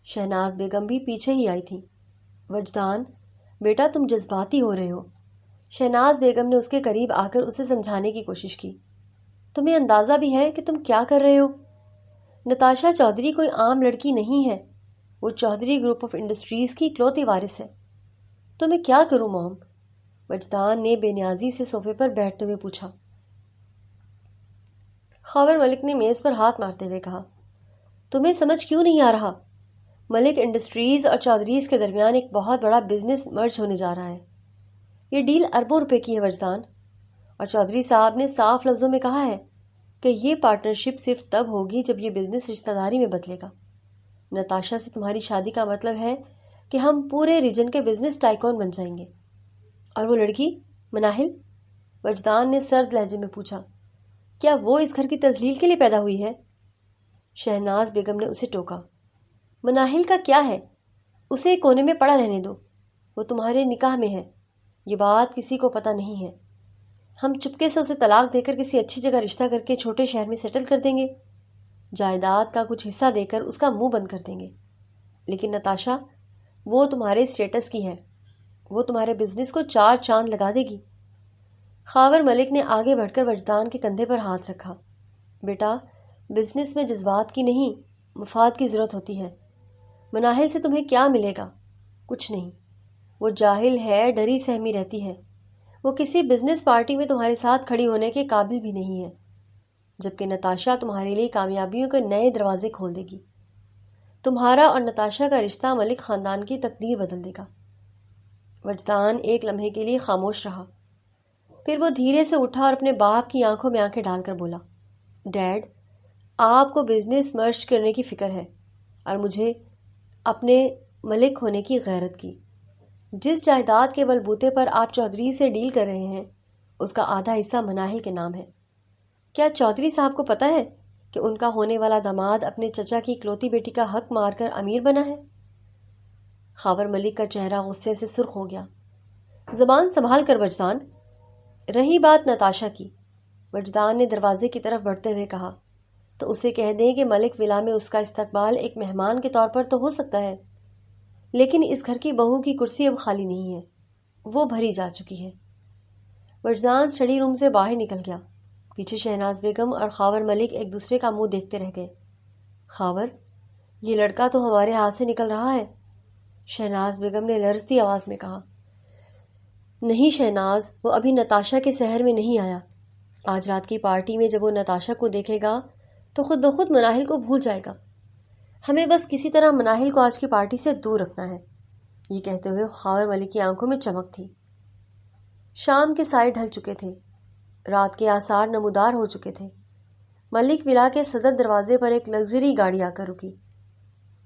شہناز بیگم بھی پیچھے ہی آئی تھیں۔ وجدان بیٹا، تم جذباتی ہو رہے ہو۔ شہناز بیگم نے اس کے قریب آ کر اسے سمجھانے کی کوشش کی۔ تمہیں اندازہ بھی ہے کہ تم کیا کر رہے ہو؟ نتاشا چودھری کوئی عام لڑکی نہیں ہے، وہ چودھری گروپ آف انڈسٹریز کی اکلوتی وارث ہے۔ تو میں کیا کروں موم؟ وجدان نے بے نیازی سے صوفے پر بیٹھتے ہوئے پوچھا۔ خاور ملک نے میز پر ہاتھ مارتے ہوئے کہا، تمہیں سمجھ کیوں نہیں آ رہا؟ ملک انڈسٹریز اور چودھریز کے درمیان ایک بہت بڑا بزنس مرج ہونے جا رہا ہے۔ یہ ڈیل اربوں روپے کی ہے وجدان، اور چودھری صاحب نے صاف لفظوں میں کہا ہے کہ یہ پارٹنرشپ صرف تب ہوگی جب یہ بزنس رشتہ داری میں بدلے گا۔ نتاشا سے تمہاری شادی کا مطلب ہے کہ ہم پورے ریجن کے بزنس ٹائکون بن جائیں گے۔ اور وہ لڑکی مناہل؟ وجدان نے سرد لہجے میں پوچھا، کیا وہ اس گھر کی تذلیل کے لیے پیدا ہوئی ہے؟ شہناز بیگم نے اسے ٹوکا۔ مناہل کا کیا ہے؟ اسے ایک کونے میں پڑا رہنے دو، وہ تمہارے نکاح میں ہے، یہ بات کسی کو پتہ نہیں ہے۔ ہم چپکے سے اسے طلاق دے کر کسی اچھی جگہ رشتہ کر کے چھوٹے شہر میں سیٹل کر دیں گے، جائیداد کا کچھ حصہ دے کر اس کا منہ بند کر دیں گے۔ لیکن نتاشا، وہ تمہارے اسٹیٹس کی ہے، وہ تمہارے بزنس کو 4 چاند لگا دے گی۔ خاور ملک نے آگے بڑھ کر وجدان کے کندھے پر ہاتھ رکھا۔ بیٹا، بزنس میں جذبات کی نہیں، مفاد کی ضرورت ہوتی ہے۔ مناہل سے تمہیں کیا ملے گا؟ کچھ نہیں۔ وہ جاہل ہے، ڈری سہمی رہتی ہے، وہ کسی بزنس پارٹی میں تمہارے ساتھ کھڑی ہونے کے قابل بھی نہیں ہے، جبکہ نتاشا تمہارے لیے کامیابیوں کے نئے دروازے کھول دے گی۔ تمہارا اور نتاشا کا رشتہ ملک خاندان کی تقدیر بدل دے گا۔ وجدان ایک لمحے کے لیے خاموش رہا، پھر وہ دھیرے سے اٹھا اور اپنے باپ کی آنکھوں میں آنکھیں ڈال کر بولا، ڈیڈ، آپ کو بزنس مرج کرنے کی فکر ہے اور مجھے اپنے ملک ہونے کی غیرت کی۔ جس جائیداد کے بلبوتے پر آپ چودھری سے ڈیل کر رہے ہیں، اس کا آدھا حصہ مناہل کے نام ہے۔ کیا چودھری صاحب کو پتہ ہے کہ ان کا ہونے والا داماد اپنے چچا کی اکلوتی بیٹی کا حق مار کر امیر بنا ہے؟ خاور ملک کا چہرہ غصے سے سرخ ہو گیا۔ زبان سنبھال کر وجدان۔ رہی بات نتاشا کی، وجدان نے دروازے کی طرف بڑھتے ہوئے کہا، تو اسے کہہ دیں کہ ملک ولا میں اس کا استقبال ایک مہمان کے طور پر تو ہو سکتا ہے، لیکن اس گھر کی بہو کی کرسی اب خالی نہیں ہے، وہ بھری جا چکی ہے۔ وجدان اسٹڈی روم سے باہر نکل گیا۔ پیچھے شہناز بیگم اور خاور ملک ایک دوسرے کا منہ دیکھتے رہ گئے۔ خاور، یہ لڑکا تو ہمارے ہاتھ سے نکل رہا ہے، شہناز بیگم نے لرزتی آواز میں کہا۔ نہیں شہناز، وہ ابھی نتاشا کے سحر میں نہیں آیا۔ آج رات کی پارٹی میں جب وہ نتاشا کو دیکھے گا تو خود بخود مناہل کو بھول جائے گا۔ ہمیں بس کسی طرح مناہل کو آج کی پارٹی سے دور رکھنا ہے۔ یہ کہتے ہوئے خاور ملک کی آنکھوں میں چمک تھی۔ شام کے سائے ڈھل چکے تھے، رات کے آثار نمودار ہو چکے تھے۔ ملک ولا کے صدر دروازے پر ایک لگژری گاڑی آ کر رکی۔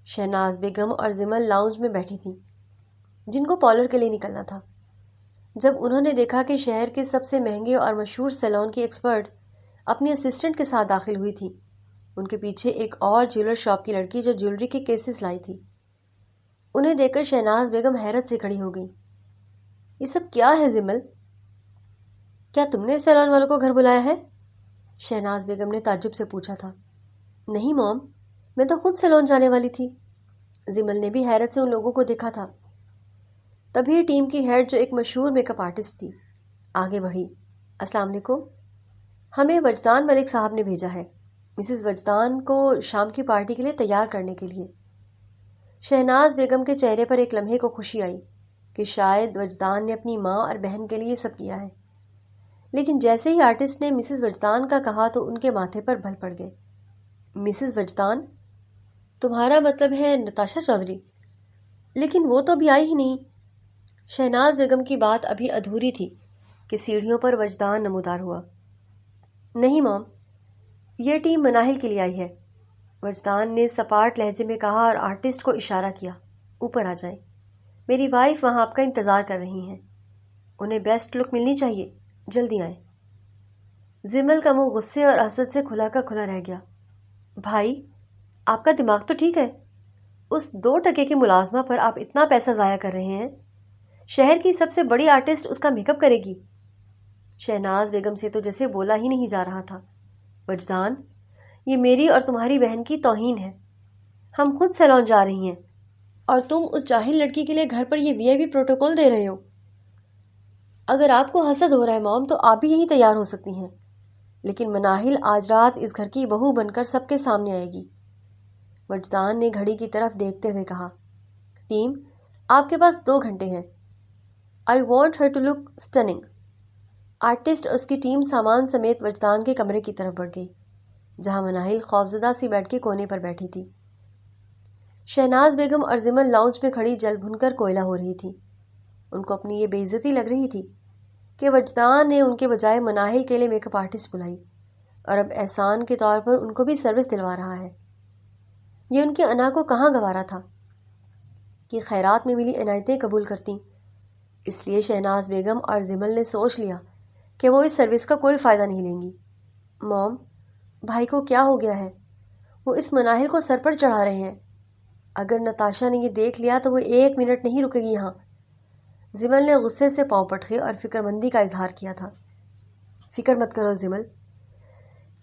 شہناز بیگم اور زمل لاؤنج میں بیٹھی تھیں، جن کو پارلر کے لیے نکلنا تھا۔ جب انہوں نے دیکھا کہ شہر کے سب سے مہنگے اور مشہور سیلون کی ایکسپرٹ اپنی اسسٹنٹ کے ساتھ داخل ہوئی تھی، ان کے پیچھے ایک اور جیولر شاپ کی لڑکی جو جیولری کے کیسز لائی تھی، انہیں دیکھ کر شہناز بیگم حیرت سے کھڑی ہو گئی۔ یہ سب کیا ہے زمل؟ کیا تم نے سیلون والوں کو گھر بلایا ہے؟ شہناز بیگم نے تعجب سے پوچھا تھا۔ نہیں موم، میں تو خود سیلون جانے والی تھی۔ زمل نے بھی حیرت سے ان لوگوں کو دیکھا تھا۔ تبھی ٹیم کی ہیڈ جو ایک مشہور میک اپ آرٹسٹ تھی آگے بڑھی۔ السلام علیکم، ہمیں وجدان ملک صاحب نے بھیجا ہے مسز وجدان کو شام کی پارٹی کے لیے تیار کرنے کے لیے۔ شہناز بیگم کے چہرے پر ایک لمحے کو خوشی آئی کہ شاید وجدان نے اپنی ماں اور بہن کے لیے سب کیا ہے، لیکن جیسے ہی آرٹسٹ نے مسز وجدان کا کہا تو ان کے ماتھے پر بھل پڑ گئے۔ مسز وجدان؟ تمہارا مطلب ہے نتاشا چودھری؟ لیکن وہ تو ابھی آئی ہی نہیں۔ شہناز بیگم کی بات ابھی ادھوری تھی کہ سیڑھیوں پر وجدان نمودار ہوا۔ نہیں موم، یہ ٹیم مناہل کے لیے آئی ہے، وجدان نے سپاٹ لہجے میں کہا اور آرٹسٹ کو اشارہ کیا، اوپر آ جائیں، میری وائف وہاں آپ کا انتظار کر رہی ہیں، انہیں بیسٹ لک ملنی چاہیے، جلدی آئیں۔ زمل کا منہ غصے اور حسد سے کھلا کا کھلا رہ گیا۔ بھائی، آپ کا دماغ تو ٹھیک ہے؟ اس 2 ٹکے کی ملازمہ پر آپ اتنا پیسہ ضائع کر رہے ہیں؟ شہر کی سب سے بڑی آرٹسٹ اس کا میک اپ کرے گی۔ شہناز بیگم سے تو جیسے بولا ہی نہیں جا رہا تھا۔ وجدان، یہ میری اور تمہاری بہن کی توہین ہے۔ ہم خود سیلون جا رہی ہیں اور تم اس جاہل لڑکی کے لیے گھر پر یہ VIP پروٹوکول دے رہے ہو۔ اگر آپ کو حسد ہو رہا ہے موم تو آپ بھی یہی تیار ہو سکتی ہیں، لیکن مناہل آج رات اس گھر کی بہو بن کر سب کے سامنے آئے گی۔ وجدان نے گھڑی کی طرف دیکھتے ہوئے کہا، ٹیم، آپ کے پاس 2 گھنٹے ہیں۔ I want her to look stunning۔ Artist اور اس کی ٹیم سامان سمیت وجدان کے کمرے کی طرف بڑھ گئی، جہاں مناہل خوفزدہ سی بیٹھ کے کونے پر بیٹھی تھی۔ شہناز بیگم اور زمل لاؤنج میں کھڑی جل بھن کر کوئلہ ہو رہی تھی۔ ان کو اپنی یہ بے عزتی لگ رہی تھی کہ وجدان نے ان کے بجائے مناہل کے لیے میک اپ آرٹسٹ بلائی اور اب احسان کے طور پر ان کو بھی سروس دلوا رہا ہے۔ یہ ان کے انا کو کہاں گوارا تھا کہ خیرات میں ملی عنایتیں قبول کرتیں۔ اس لیے شہناز بیگم اور زمل نے سوچ لیا کہ وہ اس سروس کا کوئی فائدہ نہیں لیں گی۔ موم، بھائی کو کیا ہو گیا ہے؟ وہ اس مناہل کو سر پر چڑھا رہے ہیں۔ اگر نتاشا نے یہ دیکھ لیا تو وہ 1 منٹ نہیں رکے گی یہاں۔ زمل نے غصے سے پاؤں پٹکے اور فکر مندی کا اظہار کیا تھا۔ فکر مت کرو زمل،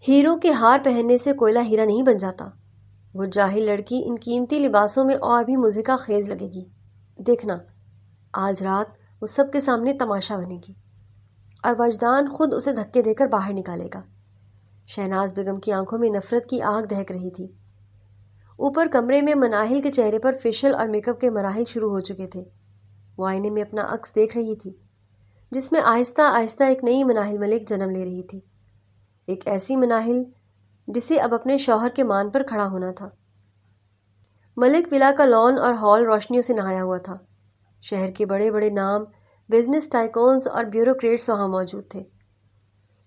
ہیروں کے ہار پہننے سے کوئلہ ہیرا نہیں بن جاتا۔ وہ جاہل لڑکی ان قیمتی لباسوں میں اور بھی مضحکہ خیز لگے گی۔ دیکھنا، آج رات وہ سب کے سامنے تماشا بنے گی اور وجدان خود اسے دھکے دے کر باہر نکالے گا۔ شہناز بیگم کی آنکھوں میں نفرت کی آگ دہک رہی تھی۔ اوپر کمرے میں مناہل کے چہرے پر فیشل اور میک اپ کے مراحل شروع ہو چکے تھے۔ وہ آئینے میں اپنا عکس دیکھ رہی تھی، جس میں آہستہ آہستہ ایک نئی مناہل ملک جنم لے رہی تھی، ایک ایسی مناہل جسے اب اپنے شوہر کے مان پر کھڑا ہونا تھا۔ ملک ولا کا لان اور ہال روشنیوں سے نہایا ہوا تھا۔ شہر کے بڑے بڑے نام، بزنس ٹائکونز اور بیوروکریٹس وہاں موجود تھے۔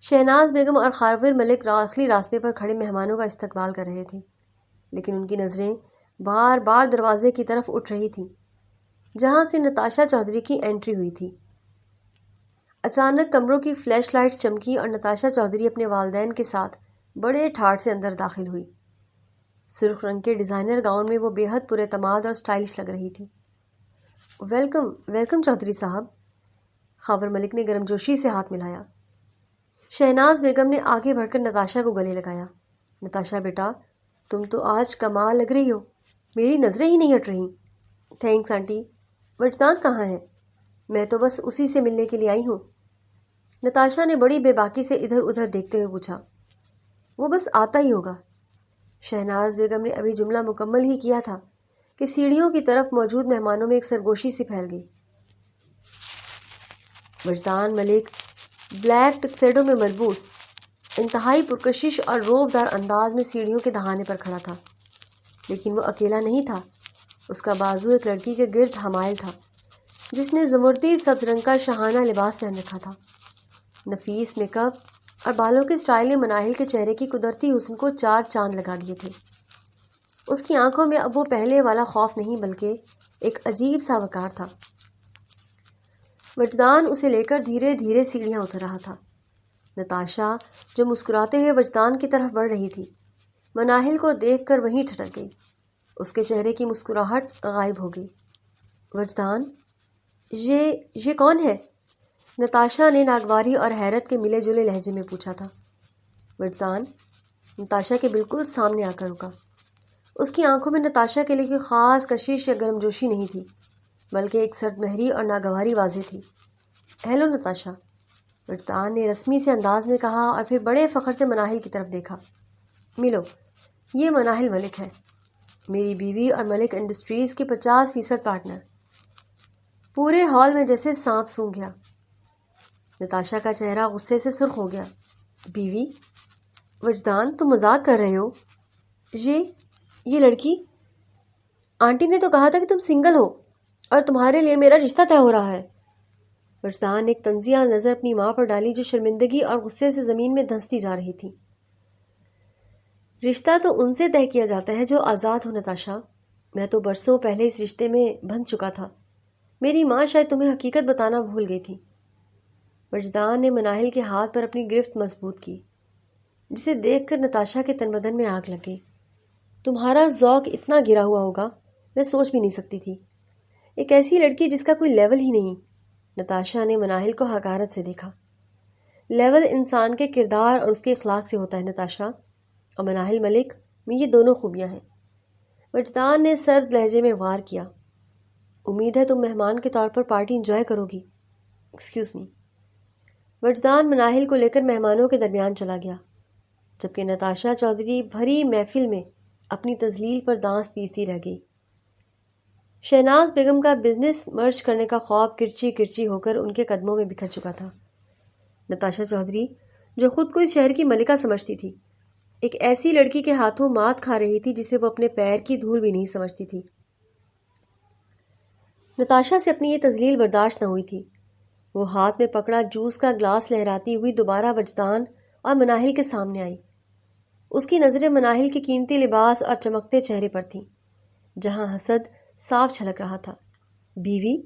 شہناز بیگم اور خاور ملک داخلی راستے پر کھڑے مہمانوں کا استقبال کر رہے تھے، لیکن ان کی نظریں بار بار دروازے کی طرف اٹھ رہی تھیں جہاں سے نتاشا چودھری کی انٹری ہوئی تھی۔ اچانک کمروں کی فلیش لائٹس چمکی اور نتاشا چودھری اپنے والدین کے ساتھ بڑے ٹھاٹھ سے اندر داخل ہوئی۔ سرخ رنگ کے ڈیزائنر گاؤن میں وہ بے حد پر اعتماد اور سٹائلش لگ رہی تھی۔ ویلکم ویلکم چودھری صاحب، خاور ملک نے گرمجوشی سے ہاتھ ملایا۔ شہناز بیگم نے آگے بڑھ کر نتاشا کو گلے لگایا۔ نتاشا بیٹا، تم تو آج کمال لگ رہی ہو، میری نظریں ہی نہیں ہٹ رہی۔ Thanks aunty. وجدان کہاں ہے؟ میں تو بس اسی سے ملنے کے لیے آئی ہوں۔ نتاشا نے بڑی بے باکی سے ادھر ادھر دیکھتے ہوئے پوچھا۔ وہ بس آتا ہی ہوگا۔ شہناز بیگم نے ابھی جملہ مکمل ہی کیا تھا کہ سیڑھیوں کی طرف موجود مہمانوں میں ایک سرگوشی سی پھیل گئی۔ وجدان ملک بلیک ٹکسیڈو میں ملبوس انتہائی پرکشش اور روبدار انداز میں سیڑھیوں کے دہانے پر کھڑا تھا، لیکن وہ اکیلا نہیں تھا۔ اس کا بازو ایک لڑکی کے گرد حمائل تھا جس نے زمردی سبز رنگ کا شاہانہ لباس پہن رکھا تھا۔ نفیس میک اپ اور بالوں کے سٹائل نے مناہل کے چہرے کی قدرتی حسن کو 4 چاند لگا دیے تھے۔ اس کی آنکھوں میں اب وہ پہلے والا خوف نہیں بلکہ ایک عجیب سا وقار تھا۔ وجدان اسے لے کر دھیرے دھیرے سیڑھیاں اتر رہا تھا۔ نتاشا جو مسکراتے ہوئے وجدان کی طرف بڑھ رہی تھی، مناہل کو دیکھ کر وہیں ٹھٹک گئی۔ اس کے چہرے کی مسکراہٹ غائب ہو گئی۔ وجدان، یہ کون ہے؟ نتاشا نے ناگواری اور حیرت کے ملے جلے لہجے میں پوچھا تھا۔ وجدان نتاشا کے بالکل سامنے آ کر رکا۔ اس کی آنکھوں میں نتاشا کے لیے کوئی خاص کشش یا گرم جوشی نہیں تھی، بلکہ ایک سرد مہری اور ناگواری واضح تھی۔ ہیلو نتاشا، وجدان نے رسمی سے انداز میں کہا اور پھر بڑے فخر سے مناہل کی طرف دیکھا۔ ملو، یہ مناہل ملک ہے، میری بیوی اور ملک انڈسٹریز کے 50% پارٹنر۔ پورے ہال میں جیسے سانپ سونگھ گیا۔ نتاشا کا چہرہ غصے سے سرخ ہو گیا۔ بیوی؟ وجدان، تم مذاق کر رہے ہو؟ یہ لڑکی؟ آنٹی نے تو کہا تھا کہ تم سنگل ہو اور تمہارے لیے میرا رشتہ طے ہو رہا ہے۔ وجدان نے ایک طنزیہ نظر اپنی ماں پر ڈالی جو شرمندگی اور غصے سے زمین میں دھنستی جا رہی تھی۔ رشتہ تو ان سے طے کیا جاتا ہے جو آزاد ہو نتاشا۔ میں تو برسوں پہلے اس رشتے میں بندھ چکا تھا۔ میری ماں شاید تمہیں حقیقت بتانا بھول گئی تھی۔ وجدان نے مناہل کے ہاتھ پر اپنی گرفت مضبوط کی، جسے دیکھ کر نتاشا کے تن بدن میں آگ لگ گئی۔ تمہارا ذوق اتنا گرا ہوا ہوگا، میں سوچ بھی نہیں سکتی تھی۔ ایک ایسی لڑکی جس کا کوئی لیول ہی نہیں۔ نتاشا نے مناہل کو حقارت سے دیکھا۔ لیول انسان کے کردار اور اس کے اخلاق سے ہوتا ہے نتاشا، اور مناہل ملک میں یہ دونوں خوبیاں ہیں۔ وجدان نے سرد لہجے میں وار کیا۔ امید ہے تم مہمان کے طور پر پارٹی انجوائے کرو گی۔ Excuse me. وجدان مناہل کو لے کر مہمانوں کے درمیان چلا گیا، جبکہ نتاشا چودھری بھری محفل میں اپنی تذلیل پر دانت پیستی رہ گئی۔ شہناز بیگم کا بزنس مرج کرنے کا خواب کرچی کرچی ہو کر ان کے قدموں میں بکھر چکا تھا۔ نتاشا چودھری، جو خود کو اس شہر کی ملکہ سمجھتی تھی، ایک ایسی لڑکی کے ہاتھوں مات کھا رہی تھی جسے وہ اپنے پیر کی دھول بھی نہیں سمجھتی تھی۔ نتاشا سے اپنی یہ تذلیل برداشت نہ ہوئی تھی۔ وہ ہاتھ میں پکڑا جوس کا گلاس لہراتی ہوئی دوبارہ وجدان اور مناہل کے سامنے آئی۔ اس کی نظریں مناہل کے قیمتی لباس اور چمکتے چہرے پر تھیں، جہاں حسد صاف چھلک رہا تھا۔ بیوی؟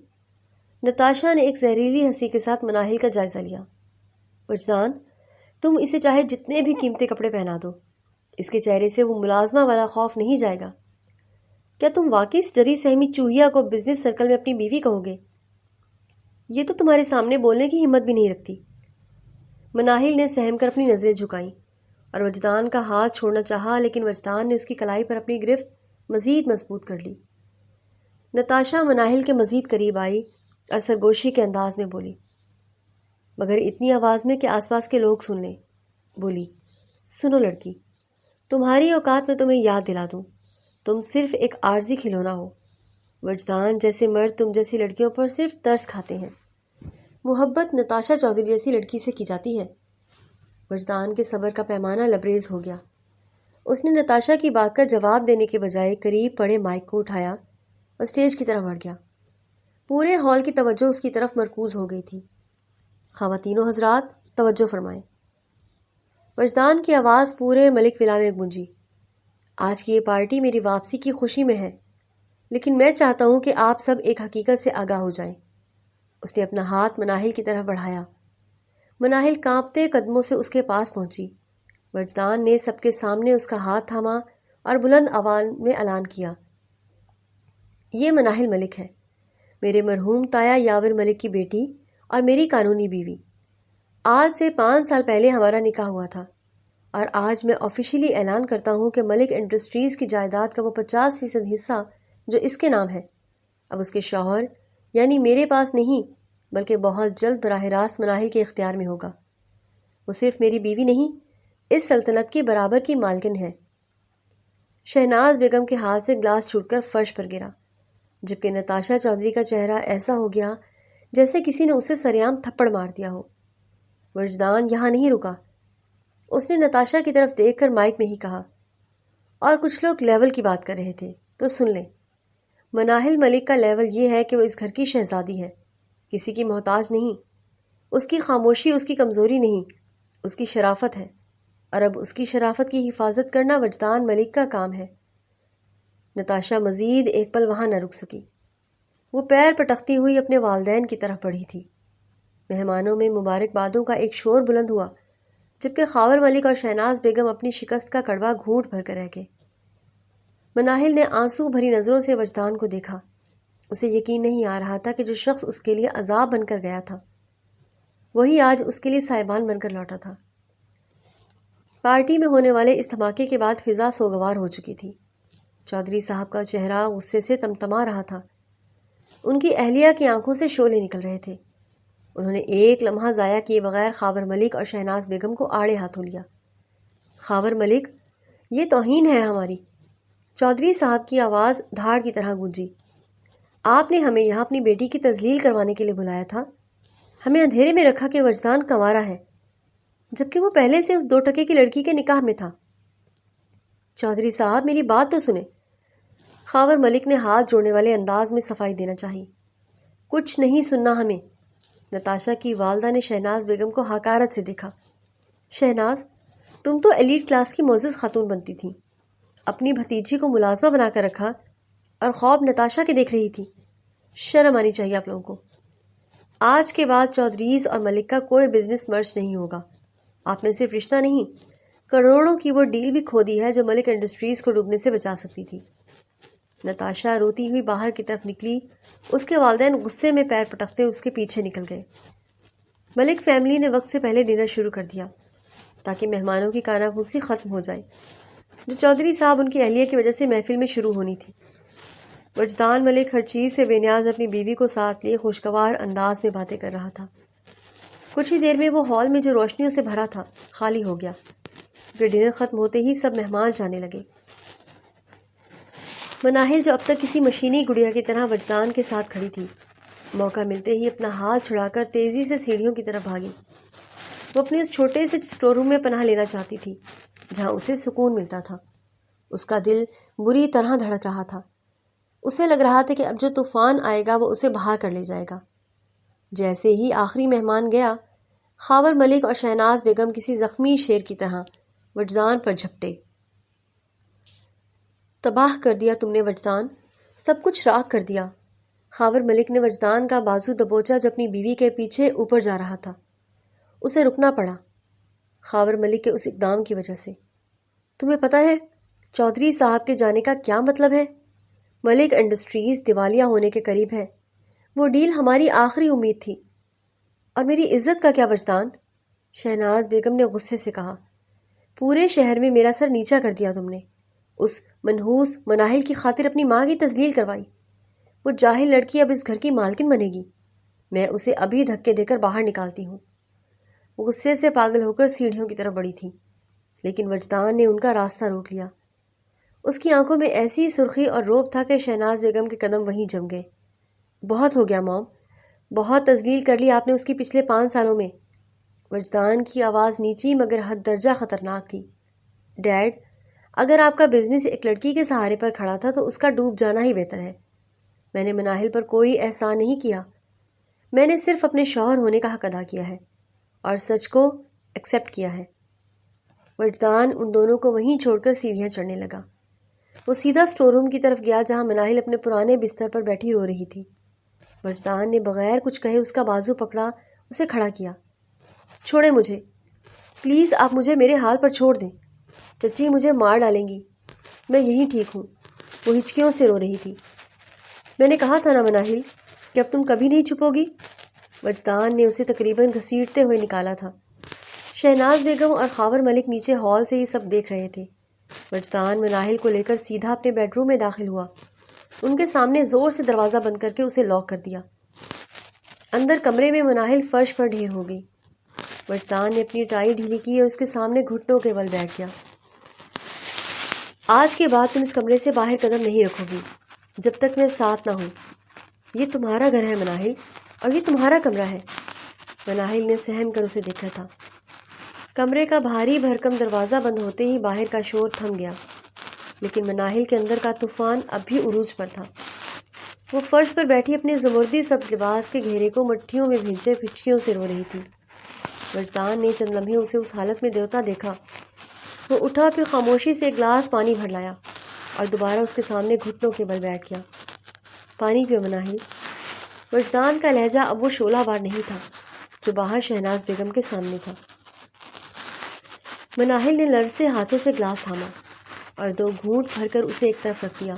نتاشا نے ایک زہریلی ہنسی کے ساتھ مناہل کا جائزہ لیا۔ وجدان، تم اسے چاہے جتنے بھی قیمتی کپڑے پہنا دو، اس کے چہرے سے وہ ملازمہ والا خوف نہیں جائے گا۔ کیا تم واقعی اس ڈری سہمی چوہیا کو بزنس سرکل میں اپنی بیوی کہو گے؟ یہ تو تمہارے سامنے بولنے کی ہمت بھی نہیں رکھتی۔ مناہل نے سہم کر اپنی نظریں جھکائیں اور وجدان کا ہاتھ چھوڑنا چاہا، لیکن وجدان نے اس کی کلائی پر اپنی گرفت مزید مضبوط کر لی۔ نتاشا مناہل کے مزید قریب آئی اور سرگوشی کے انداز میں بولی، مگر اتنی آواز میں کہ آس پاس کے لوگ سن لیں۔ بولی، سنو لڑکی، تمہاری اوقات میں تمہیں یاد دلا دوں، تم صرف ایک عارضی کھلونا ہو۔ وجدان جیسے مرد تم جیسی لڑکیوں پر صرف ترس کھاتے ہیں۔ محبت نتاشا چودھری جیسی لڑکی سے کی جاتی ہے۔ وجدان کے صبر کا پیمانہ لبریز ہو گیا۔ اس نے نتاشا کی بات کا جواب دینے کے بجائے قریب پڑے مائک کو اٹھایا اور اسٹیج کی طرف بڑھ گیا۔ پورے ہال کی توجہ اس کی طرف مرکوز ہو گئی تھی۔ خواتین و حضرات، توجہ فرمائیں۔ وجدان کی آواز پورے ملک ولا میں گونجی۔ آج کی یہ پارٹی میری واپسی کی خوشی میں ہے، لیکن میں چاہتا ہوں کہ آپ سب ایک حقیقت سے آگاہ ہو جائیں۔ اس نے اپنا ہاتھ مناہل کی طرف بڑھایا۔ مناہل کانپتے قدموں سے اس کے پاس پہنچی۔ وجدان نے سب کے سامنے اس کا ہاتھ تھاما اور بلند آواز میں اعلان کیا، یہ مناہل ملک ہے، میرے مرحوم تایا یاور ملک کی بیٹی اور میری قانونی بیوی۔ آج سے 5 سال پہلے ہمارا نکاح ہوا تھا، اور آج میں آفیشلی اعلان کرتا ہوں کہ ملک انڈسٹریز کی جائیداد کا وہ 50% حصہ جو اس کے نام ہے، اب اس کے شوہر یعنی میرے پاس نہیں، بلکہ بہت جلد براہ راست مناہل کے اختیار میں ہوگا۔ وہ صرف میری بیوی نہیں، اس سلطنت کی برابر کی مالکن ہے۔ شہناز بیگم کے ہاتھ سے گلاس چھوٹ کر فرش پر گرا، جبکہ نتاشا چودھری کا چہرہ ایسا ہو گیا جیسے کسی نے اسے سریعام تھپڑ مار دیا ہو۔ وجدان یہاں نہیں رکا۔ اس نے نتاشا کی طرف دیکھ کر مائک میں ہی کہا، اور کچھ لوگ لیول کی بات کر رہے تھے تو سن لیں۔ مناہل ملک کا لیول یہ ہے کہ وہ اس گھر کی شہزادی ہے، کسی کی محتاج نہیں۔ اس کی خاموشی اس کی کمزوری نہیں، اس کی شرافت ہے، اور اب اس کی شرافت کی حفاظت کرنا وجدان ملک کا کام ہے۔ نتاشا مزید ایک پل وہاں نہ رک سکی۔ وہ پیر پٹکتی ہوئی اپنے والدین کی طرف بڑھی تھی۔ مہمانوں میں مبارکبادوں کا ایک شور بلند ہوا، جبکہ خاور ملک اور شہناز بیگم اپنی شکست کا کڑوا گھونٹ بھر کر رہ گئے۔ مناہل نے آنسو بھری نظروں سے وجدان کو دیکھا۔ اسے یقین نہیں آ رہا تھا کہ جو شخص اس کے لیے عذاب بن کر گیا تھا وہی آج اس کے لیے سائبان بن کر لوٹا تھا۔ پارٹی میں ہونے والے اس دھماکے کے بعد فضا سوگوار ہو چکی تھی۔ چودھری صاحب کا چہرہ غصے سے تمتما رہا تھا۔ ان کی اہلیہ کی آنکھوں سے شعلے نکل رہے تھے۔ انہوں نے ایک لمحہ ضائع کیے بغیر خاور ملک اور شہناز بیگم کو آڑے ہاتھوں لیا۔ خاور ملک، یہ توہین ہے ہماری۔ چودھری صاحب کی آواز دھاڑ کی طرح گونجی۔ آپ نے ہمیں یہاں اپنی بیٹی کی تذلیل کروانے کے لیے بلایا تھا، ہمیں اندھیرے میں رکھا کہ وجدان کنوارا ہے، جبکہ وہ پہلے سے اس 2 ٹکے کی لڑکی کے نکاح میں تھا۔ چودھری صاحب، میری بات تو سنیں۔ خاور ملک نے ہاتھ جوڑنے والے انداز میں صفائی دینا چاہی۔ کچھ نہیں سننا ہمیں۔ نتاشا کی والدہ نے شہناز بیگم کو حقارت سے دیکھا۔ شہناز، تم تو ایلیٹ کلاس کی معزز خاتون بنتی تھی، اپنی بھتیجی کو ملازمہ بنا کر رکھا اور خواب نتاشا کے دیکھ رہی تھی۔ شرم آنی چاہیے آپ لوگوں کو۔ آج کے بعد چودھریز اور ملک کا کوئی بزنس مرج نہیں ہوگا۔ آپ نے صرف رشتہ نہیں، کروڑوں کی وہ ڈیل بھی کھو دی ہے جو ملک انڈسٹریز کو ڈوبنے سے بچا سکتی تھی۔ نتاشا روتی ہوئی باہر کی طرف نکلی۔ اس کے والدین غصے میں پیر پٹکتے اس کے پیچھے نکل گئے۔ ملک فیملی نے وقت سے پہلے ڈنر شروع کر دیا تاکہ مہمانوں کی کانا پھوسی ختم ہو جائے جو چودھری صاحب ان کی اہلیہ کی وجہ سے محفل میں شروع ہونی تھی۔ وجدان ملک ہر چیز سے بے نیاز اپنی بیوی کو ساتھ لیے خوشگوار انداز میں باتیں کر رہا تھا۔ کچھ ہی دیر میں وہ ہال میں جو روشنیوں سے بھرا تھا خالی ہو گیا، کیونکہ ڈنر ختم ہوتے ہی سب مہمان جانے لگے۔ مناہل، جو اب تک کسی مشینی گڑیا کی طرح وجدان کے ساتھ کھڑی تھی، موقع ملتے ہی اپنا ہاتھ چھڑا کر تیزی سے سیڑھیوں کی طرف بھاگی۔ وہ اپنے اس چھوٹے سے اسٹور روم میں پناہ لینا چاہتی تھی جہاں اسے سکون ملتا تھا۔ اس کا دل بری طرح دھڑک رہا تھا۔ اسے لگ رہا تھا کہ اب جو طوفان آئے گا وہ اسے بہا کر لے جائے گا۔ جیسے ہی آخری مہمان گیا، خاور ملک اور شہناز بیگم کسی زخمی شیر کی طرح وجدان پر جھپٹے۔ تباہ کر دیا تم نے وجدان، سب کچھ راکھ کر دیا۔ خاور ملک نے وجدان کا بازو دبوچا جو اپنی بیوی کے پیچھے اوپر جا رہا تھا۔ اسے رکنا پڑا خاور ملک کے اس اقدام کی وجہ سے۔ تمہیں پتہ ہے چودھری صاحب کے جانے کا کیا مطلب ہے؟ ملک انڈسٹریز دیوالیہ ہونے کے قریب ہے۔ وہ ڈیل ہماری آخری امید تھی۔ اور میری عزت کا کیا وجدان؟ شہناز بیگم نے غصے سے کہا۔ پورے شہر میں میرا سر نیچا کر دیا تم نے۔ اس منحوس مناہل کی خاطر اپنی ماں کی تذلیل کروائی۔ وہ جاہل لڑکی اب اس گھر کی مالکن بنے گی۔ میں اسے ابھی دھکے دے کر باہر نکالتی ہوں۔ غصے سے پاگل ہو کر سیڑھیوں کی طرف بڑھی تھی، لیکن وجدان نے ان کا راستہ روک لیا۔ اس کی آنکھوں میں ایسی سرخی اور روب تھا کہ شہناز بیگم کے قدم وہیں جم گئے۔ بہت ہو گیا موم، بہت تذلیل کر لی آپ نے اس کی پچھلے 5 سالوں میں۔ وجدان کی آواز نیچی مگر حد درجہ خطرناک تھی۔ ڈیڈ، اگر آپ کا بزنس ایک لڑکی کے سہارے پر کھڑا تھا تو اس کا ڈوب جانا ہی بہتر ہے۔ میں نے مناہل پر کوئی احسان نہیں کیا، میں نے صرف اپنے شوہر ہونے کا حق ادا کیا ہے اور سچ کو ایکسیپٹ کیا ہے۔ وجدان ان دونوں کو وہیں چھوڑ کر سیڑھیاں چڑھنے لگا۔ وہ سیدھا اسٹور روم کی طرف گیا جہاں مناہل اپنے پرانے بستر پر بیٹھی رو رہی تھی۔ وجدان نے بغیر کچھ کہے اس کا بازو پکڑا، اسے کھڑا کیا۔ چھوڑیں مجھے، پلیز، آپ مجھے میرے حال پر چھوڑ دیں۔ چچی مجھے مار ڈالیں گی، میں یہی ٹھیک ہوں۔ وہ ہچکیوں سے رو رہی تھی۔ میں نے کہا تھا نا مناہل کہ اب تم کبھی نہیں چھپو گی۔ وجدان نے اسے تقریباً گھسیٹتے ہوئے نکالا تھا۔ شہناز بیگم اور خاور ملک نیچے ہال سے یہ سب دیکھ رہے تھے۔ وجدان مناہل کو لے کر سیدھا اپنے بیڈ روم میں داخل ہوا۔ ان کے سامنے زور سے دروازہ بند کر کے اسے لاک کر دیا۔ اندر کمرے میں مناہل فرش پر ڈھیر ہو گئی۔ وجدان نے اپنی ٹائی ڈھیلی کی اور اس کے سامنے گھٹنوں کے بل بیٹھ گیا۔ آج کے بعد تم اس کمرے سے باہر قدم نہیں رکھو گی جب تک میں ساتھ نہ ہوں۔ یہ تمہارا گھر ہے مناہل، اور یہ تمہارا کمرہ ہے۔ مناہل نے سہم کر اسے دیکھا تھا۔ کمرے کا بھاری بھرکم دروازہ بند ہوتے ہی باہر کا شور تھم گیا، لیکن مناہل کے اندر کا طوفان اب بھی عروج پر تھا۔ وہ فرش پر بیٹھی اپنے زمردی سبز لباس کے گھیرے کو مٹھیوں میں بھینچے پھچکیوں سے رو رہی تھی۔ وجدان نے چند لمحے اسے اس حالت میں دیوتا دیکھا۔ وہ اٹھا، پھر خاموشی سے ایک گلاس پانی بھر لایا اور دوبارہ اس کے سامنے گھٹنوں کے بل بیٹھ گیا۔ پانی پیو مناہل۔ وجدان کا لہجہ اب وہ شعلہ بار نہیں تھا جو باہر شہناز بیگم کے سامنے تھا۔ مناہل نے لرزتے ہاتھوں سے گلاس تھاما اور 2 گھونٹ بھر کر اسے ایک طرف رکھ دیا۔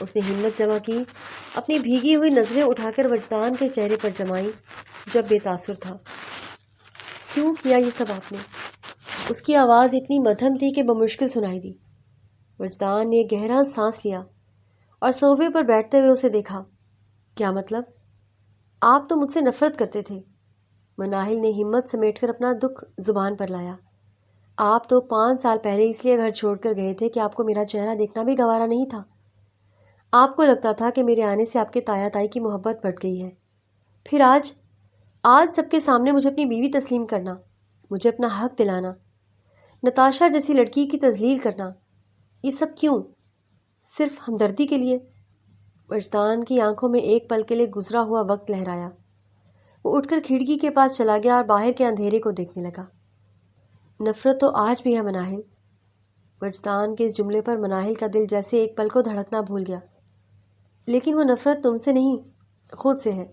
اس نے ہمت جمع کی، اپنی بھیگی ہوئی نظریں اٹھا کر وجدان کے چہرے پر جمائیں جب بے تاثر تھا۔ کیوں کیا یہ سب آپ نے؟ اس کی آواز اتنی مدھم تھی کہ بمشکل سنائی دی۔ وجدان نے گہرا سانس لیا اور صوفے پر بیٹھتے ہوئے اسے دیکھا۔ کیا مطلب؟ آپ تو مجھ سے نفرت کرتے تھے۔ مناہل نے ہمت سمیٹ کر اپنا دکھ زبان پر لایا۔ آپ تو 5 سال پہلے اس لیے گھر چھوڑ کر گئے تھے کہ آپ کو میرا چہرہ دیکھنا بھی گوارا نہیں تھا۔ آپ کو لگتا تھا کہ میرے آنے سے آپ کے تایا تائی کی محبت بڑھ گئی ہے۔ پھر آج سب کے سامنے مجھے اپنی بیوی تسلیم کرنا، مجھے اپنا حق دلانا، نتاشا جیسی لڑکی کی تذلیل کرنا، یہ سب کیوں؟ صرف ہمدردی کے لیے؟ وجدان کی آنکھوں میں ایک پل کے لیے گزرا ہوا وقت لہرایا۔ وہ اٹھ کر کھڑکی کے پاس چلا گیا اور باہر کے اندھیرے کو دیکھنے لگا۔ نفرت تو آج بھی ہے مناہل۔ وجدان کے اس جملے پر مناہل کا دل جیسے ایک پل کو دھڑکنا بھول گیا۔ لیکن وہ نفرت تم سے نہیں، خود سے ہے۔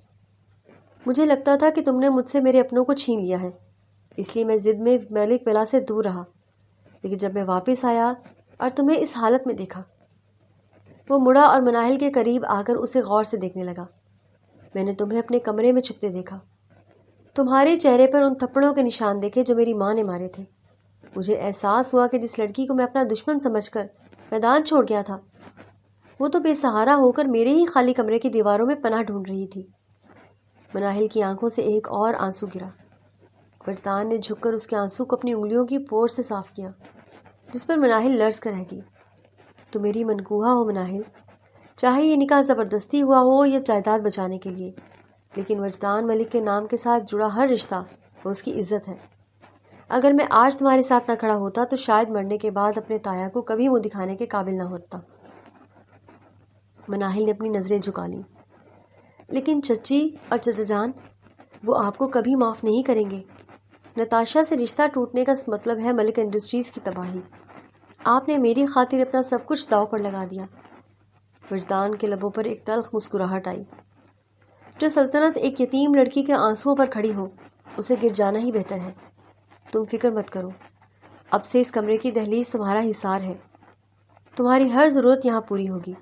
مجھے لگتا تھا کہ تم نے مجھ سے میرے اپنوں کو چھین لیا ہے، اس لیے میں ضد میں ملک ولا سے دور رہا۔ لیکن جب میں واپس آیا اور تمہیں اس حالت میں دیکھا، وہ مڑا اور مناہل کے قریب آ کر اسے غور سے دیکھنے لگا۔ میں نے تمہیں اپنے کمرے میں چھپتے دیکھا، تمہارے چہرے پر ان تھپڑوں کے نشان دیکھے جو میری ماں نے مارے تھے۔ مجھے احساس ہوا کہ جس لڑکی کو میں اپنا دشمن سمجھ کر میدان چھوڑ گیا تھا، وہ تو بے سہارا ہو کر میرے ہی خالی کمرے کی دیواروں میں پناہ ڈھونڈ رہی تھی۔ مناہل کی آنکھوں سے ایک اور آنسو گرا۔ وجدان نے جھک کر اس کے آنسو کو اپنی انگلیوں کی پور سے صاف کیا، جس پر مناہل لرز کر رہ گئی۔ تو میری منکوہا ہو مناہل، چاہے یہ نکاح زبردستی ہوا ہو یا جائیداد بچانے کے لیے، لیکن وجدان ملک کے نام کے ساتھ جڑا ہر رشتہ وہ اس کی عزت ہے۔ اگر میں آج تمہارے ساتھ نہ کھڑا ہوتا تو شاید مرنے کے بعد اپنے تایا کو کبھی منہ دکھانے کے قابل نہ ہوتا۔ مناہل نے اپنی نظریں جھکا لیں۔ لیکن چچی اور چچا جان، وہ آپ کو کبھی معاف نہیں کریں گے۔ نتاشا سے رشتہ ٹوٹنے کا مطلب ہے ملک انڈسٹریز کی تباہی۔ آپ نے میری خاطر اپنا سب کچھ داؤ پر لگا دیا۔ وجدان کے لبوں پر ایک تلخ مسکراہٹ آئی۔ جو سلطنت ایک یتیم لڑکی کے آنسوؤں پر کھڑی ہو، اسے گر جانا ہی بہتر ہے۔ تم فکر مت کرو، اب سے اس کمرے کی دہلیز تمہارا حصار ہے۔ تمہاری ہر ضرورت یہاں پوری ہوگی،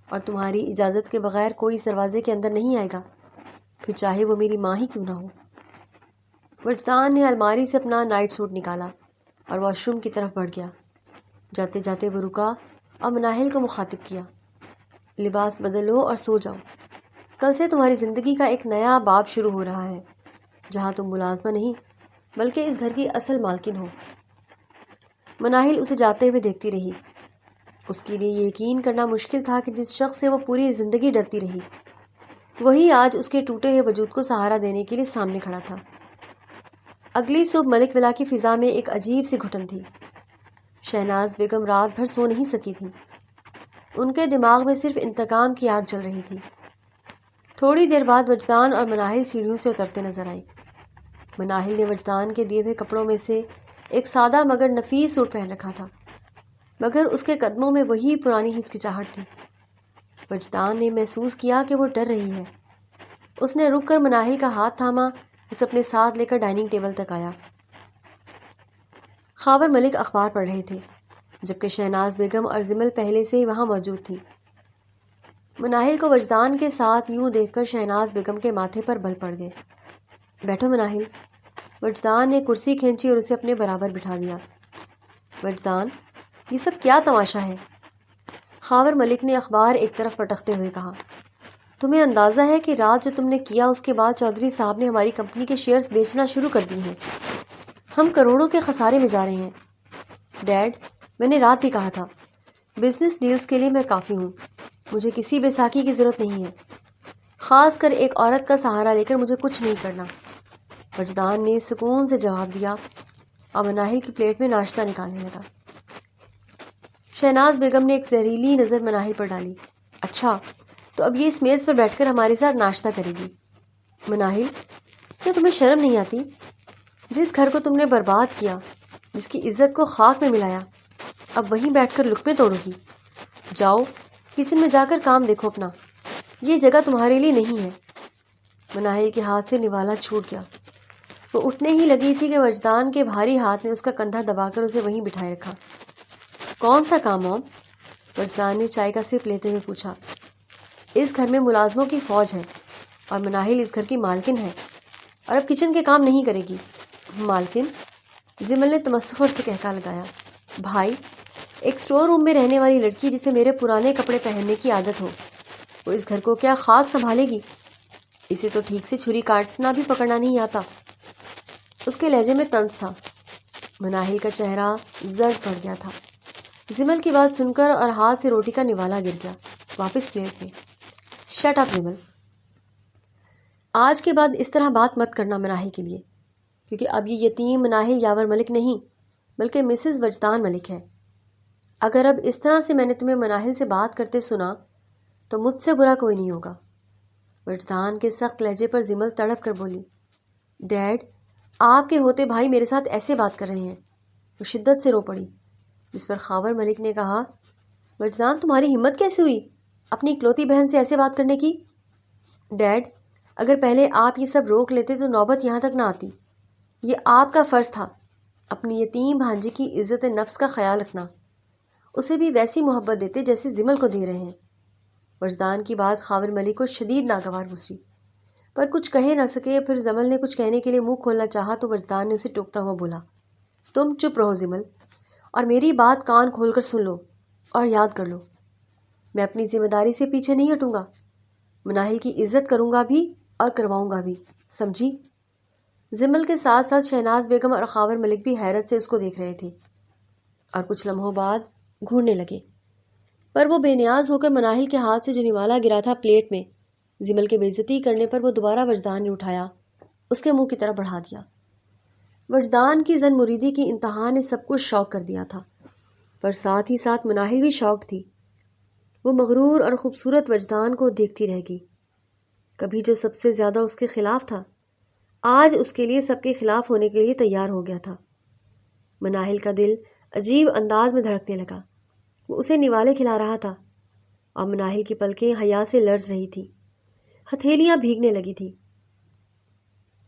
اور تمہاری اجازت کے بغیر کوئی اس دروازے کے اندر نہیں آئے گا، پھر چاہے وہ میری ماں ہی کیوں نہ ہو۔ وجدان نے الماری سے اپنا نائٹ سوٹ نکالا اور واش روم کی طرف بڑھ گیا۔ جاتے جاتے وہ رکا اور مناہل کو مخاطب کیا۔ لباس بدلو اور سو جاؤ۔ کل سے تمہاری زندگی کا ایک نیا باب شروع ہو رہا ہے، جہاں تم ملازمہ نہیں بلکہ اس گھر کی اصل مالکن ہو۔ مناہل اسے جاتے ہوئے دیکھتی رہی۔ اس کے لیے یہ یقین کرنا مشکل تھا کہ جس شخص سے وہ پوری زندگی ڈرتی رہی، وہی آج اس کے ٹوٹے ہوئے وجود کو سہارا دینے کے لیے سامنے کھڑا تھا۔ اگلی صبح ملک ولا کی فضا میں ایک عجیب سی گھٹن تھی۔ شہناز بیگم رات بھر سو نہیں سکی تھی۔ ان کے دماغ میں صرف انتقام کی آگ جل رہی تھی۔ تھوڑی دیر بعد وجدان اور مناہل سیڑھیوں سے اترتے نظر آئی۔ مناہل نے وجدان کے دیے ہوئے کپڑوں میں سے ایک سادہ مگر نفیس سوٹ پہن رکھا تھا، مگر اس کے قدموں میں وہی پرانی ہچکچاہٹ تھی۔ وجدان نے محسوس کیا کہ وہ ڈر رہی ہے۔ اس نے رک کر مناہل کا ہاتھ تھاما، اسے اپنے ساتھ لے کر ڈائننگ ٹیبل تک آیا۔ خاور ملک اخبار پڑھ رہے تھے، جبکہ شہناز بیگم اور زمل پہلے سے ہی وہاں موجود تھی۔ مناہل کو وجدان کے ساتھ یوں دیکھ کر شہناز بیگم کے ماتھے پر بل پڑ گئے۔ بیٹھو مناہل۔ وجدان نے کرسی کھینچی اور اسے اپنے برابر بٹھا دیا۔ وجدان، یہ سب کیا تماشا ہے؟ خاور ملک نے اخبار ایک طرف پٹکتے ہوئے کہا۔ تمہیں اندازہ ہے کہ رات جو تم نے کیا اس کے بعد چودھری صاحب نے ہماری کمپنی کے شیئرز بیچنا شروع کر دی ہیں۔ ہم کروڑوں کے خسارے میں جا رہے ہیں۔ ڈیڈ، میں نے رات بھی کہا تھا، بزنس ڈیلز کے لیے میں کافی ہوں، مجھے کسی بیساکھی کی ضرورت نہیں ہے۔ خاص کر ایک عورت کا سہارا لے کر مجھے کچھ نہیں کرنا۔ وجدان نے سکون سے جواب دیا اور مناہل کی پلیٹ میں ناشتہ نکالنے لگا۔ شہناز بیگم نے ایک زہریلی نظر مناہل پر ڈالی۔ اچھا، تو اب یہ اس میز پر بیٹھ کر ہمارے ساتھ ناشتہ کرے گی؟ مناہل، کیا تمہیں شرم نہیں آتی؟ جس گھر کو تم نے برباد کیا، جس کی عزت کو خاک میں ملایا، اب وہیں بیٹھ کر لقمے توڑو گی؟ جاؤ کچن میں جا کر کام دیکھو اپنا، یہ جگہ تمہارے لیے نہیں ہے۔ مناہل کے ہاتھ سے نوالا چھوٹ گیا۔ وہ اٹھنے ہی لگی تھی کہ وجدان کے بھاری ہاتھ نے اس کا کندھا دبا کر اسے وہیں بٹھائے رکھا۔ کون سا کام موم؟ وجدان نے چائے کا سپ لیتے ہوئے پوچھا۔ اس گھر میں ملازموں کی فوج ہے اور مناہل اس گھر کی مالکن ہے اور اب کچن کے کام نہیں کرے گی۔ مالکن؟ زمل نے تمسخر سے کہکا لگایا۔ بھائی، ایک سٹور روم میں رہنے والی لڑکی جسے میرے پرانے کپڑے پہننے کی عادت ہو، وہ اس گھر کو کیا خاک سنبھالے گی؟ اسے تو ٹھیک سے چھری کاٹنا بھی پکڑنا نہیں آتا۔ اس کے لہجے میں طنز تھا۔ مناہل کا چہرہ زرد پڑ گیا تھا۔ زمل کی بات سن کر اور ہاتھ سے روٹی کا نوالا گر گیا واپس پلیٹ میں۔ شٹ اپ زمل، آج کے بعد اس طرح بات مت کرنا مناہل کے لیے، کیونکہ اب یہ یتیم مناہل یاور ملک نہیں بلکہ مسز وجدان ملک ہے۔ اگر اب اس طرح سے میں نے تمہیں مناہل سے بات کرتے سنا تو مجھ سے برا کوئی نہیں ہوگا۔ وجدان کے سخت لہجے پر زمل تڑپ کر بولی۔ ڈیڈ، آپ کے ہوتے بھائی میرے ساتھ ایسے بات کر رہے ہیں۔ وہ شدت سے رو پڑی، جس پر خاور ملک نے کہا، وجدان تمہاری ہمت کیسے ہوئی اپنی اکلوتی بہن سے ایسے بات کرنے کی؟ ڈیڈ، اگر پہلے آپ یہ سب روک لیتے تو نوبت یہاں تک نہ آتی۔ یہ آپ کا فرض تھا اپنی یتیم بھانجی کی عزت نفس کا خیال رکھنا، اسے بھی ویسی محبت دیتے جیسے زمل کو دے رہے ہیں۔ وجدان کی بات خاور ملک کو شدید ناگوار گزری، پر کچھ کہہ نہ سکے۔ پھر زمل نے کچھ کہنے کے لیے منہ کھولنا چاہا تو وجدان نے اسے ٹوکتا ہوا بولا، تم چپ رہو زمل، اور میری بات کان کھول کر سن لو اور یاد کر لو، میں اپنی ذمہ داری سے پیچھے نہیں ہٹوں گا۔ مناہل کی عزت کروں گا بھی اور کرواؤں گا بھی، سمجھی؟ زمل کے ساتھ ساتھ شہناز بیگم اور خاور ملک بھی حیرت سے اس کو دیکھ رہے تھے اور کچھ لمحوں بعد گھورنے لگے، پر وہ بے نیاز ہو کر مناہل کے ہاتھ سے جو نوالا گرا تھا پلیٹ میں، زمل کے بے عزتی کرنے پر وہ دوبارہ وجدان نے اٹھایا، اس کے منہ کی طرف بڑھا دیا۔ وجدان کی زن مریدی کی انتہا نے سب کچھ شوق کر دیا تھا، پر ساتھ ہی ساتھ مناہل بھی شوق تھی۔ وہ مغرور اور خوبصورت وجدان کو دیکھتی رہ گئی۔ کبھی جو سب سے زیادہ اس کے خلاف تھا، آج اس کے لیے سب کے خلاف ہونے کے لیے تیار ہو گیا تھا۔ مناہل کا دل عجیب انداز میں دھڑکنے لگا۔ وہ اسے نوالے کھلا رہا تھا اور مناہل کی پلکیں حیا سے لرز رہی تھی، ہتھیلیاں بھیگنے لگی تھی۔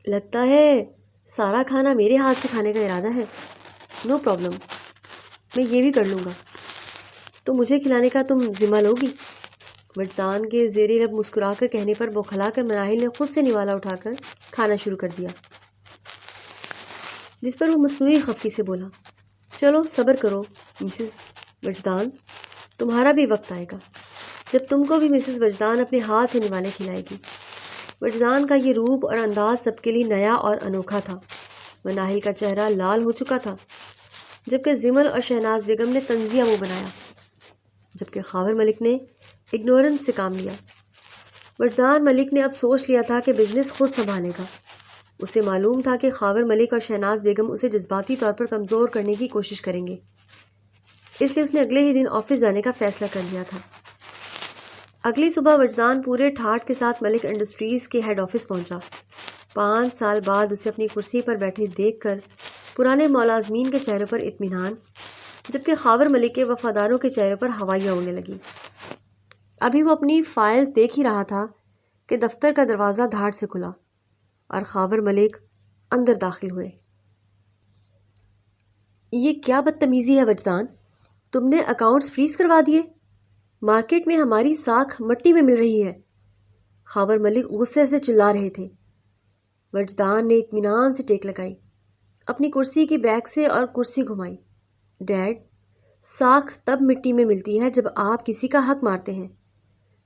لگتا ہے سارا کھانا میرے ہاتھ سے کھانے کا ارادہ ہے۔ نو پرابلم، میں یہ بھی کر لوں گا۔ تو مجھے کھلانے کا تم ذمہ لوگی؟ وجدان کے زیر لب مسکرا کر کہنے پر بوکھلا کر مناہل نے خود سے نوالا اٹھا کر کھانا شروع کر دیا، جس پر وہ مصنوعی خفگی سے بولا، چلو صبر کرو مسز وجدان، تمہارا بھی وقت آئے گا جب تم کو بھی مسز وجدان اپنے ہاتھ سے نوالے کھلائے گی۔ وجدان کا یہ روپ اور انداز سب کے لیے نیا اور انوکھا تھا۔ مناہل کا چہرہ لال ہو چکا تھا، جبکہ زمل اور شہناز بیگم نے طنزیہ منہ بنایا، جبکہ خاور ملک نے اگنورنس سے کام لیا۔ وجدان ملک نے اب سوچ لیا تھا کہ بزنس خود سنبھالے گا۔ اسے معلوم تھا کہ خاور ملک اور شہناز بیگم اسے جذباتی طور پر کمزور کرنے کی کوشش کریں گے، اس لیے اس نے اگلے ہی دن آفس جانے کا فیصلہ کر لیا تھا۔ اگلی صبح وجدان پورے ٹھاٹ کے ساتھ ملک انڈسٹریز کے ہیڈ آفس پہنچا۔ 5 سال بعد اسے اپنی کرسی پر بیٹھے دیکھ کر پرانے ملازمین کے چہروں پر اطمینان، جبکہ خاور ملک کے وفاداروں کے چہروں پر ہوائیاں اڑنے لگیں۔ ابھی وہ اپنی فائل دیکھ ہی رہا تھا کہ دفتر کا دروازہ دھاڑ سے کھلا اور خاور ملک اندر داخل ہوئے۔ یہ کیا بدتمیزی ہے وجدان، تم نے اکاؤنٹس فریز کروا دیے؟ مارکیٹ میں ہماری ساکھ مٹی میں مل رہی ہے۔ خاور ملک غصے سے چلا رہے تھے۔ وجدان نے اطمینان سے ٹیک لگائی، اپنی کرسی کی بیک سے اور کرسی گھمائی۔ ڈیڈ، ساکھ تب مٹی میں ملتی ہے جب آپ کسی کا حق مارتے ہیں۔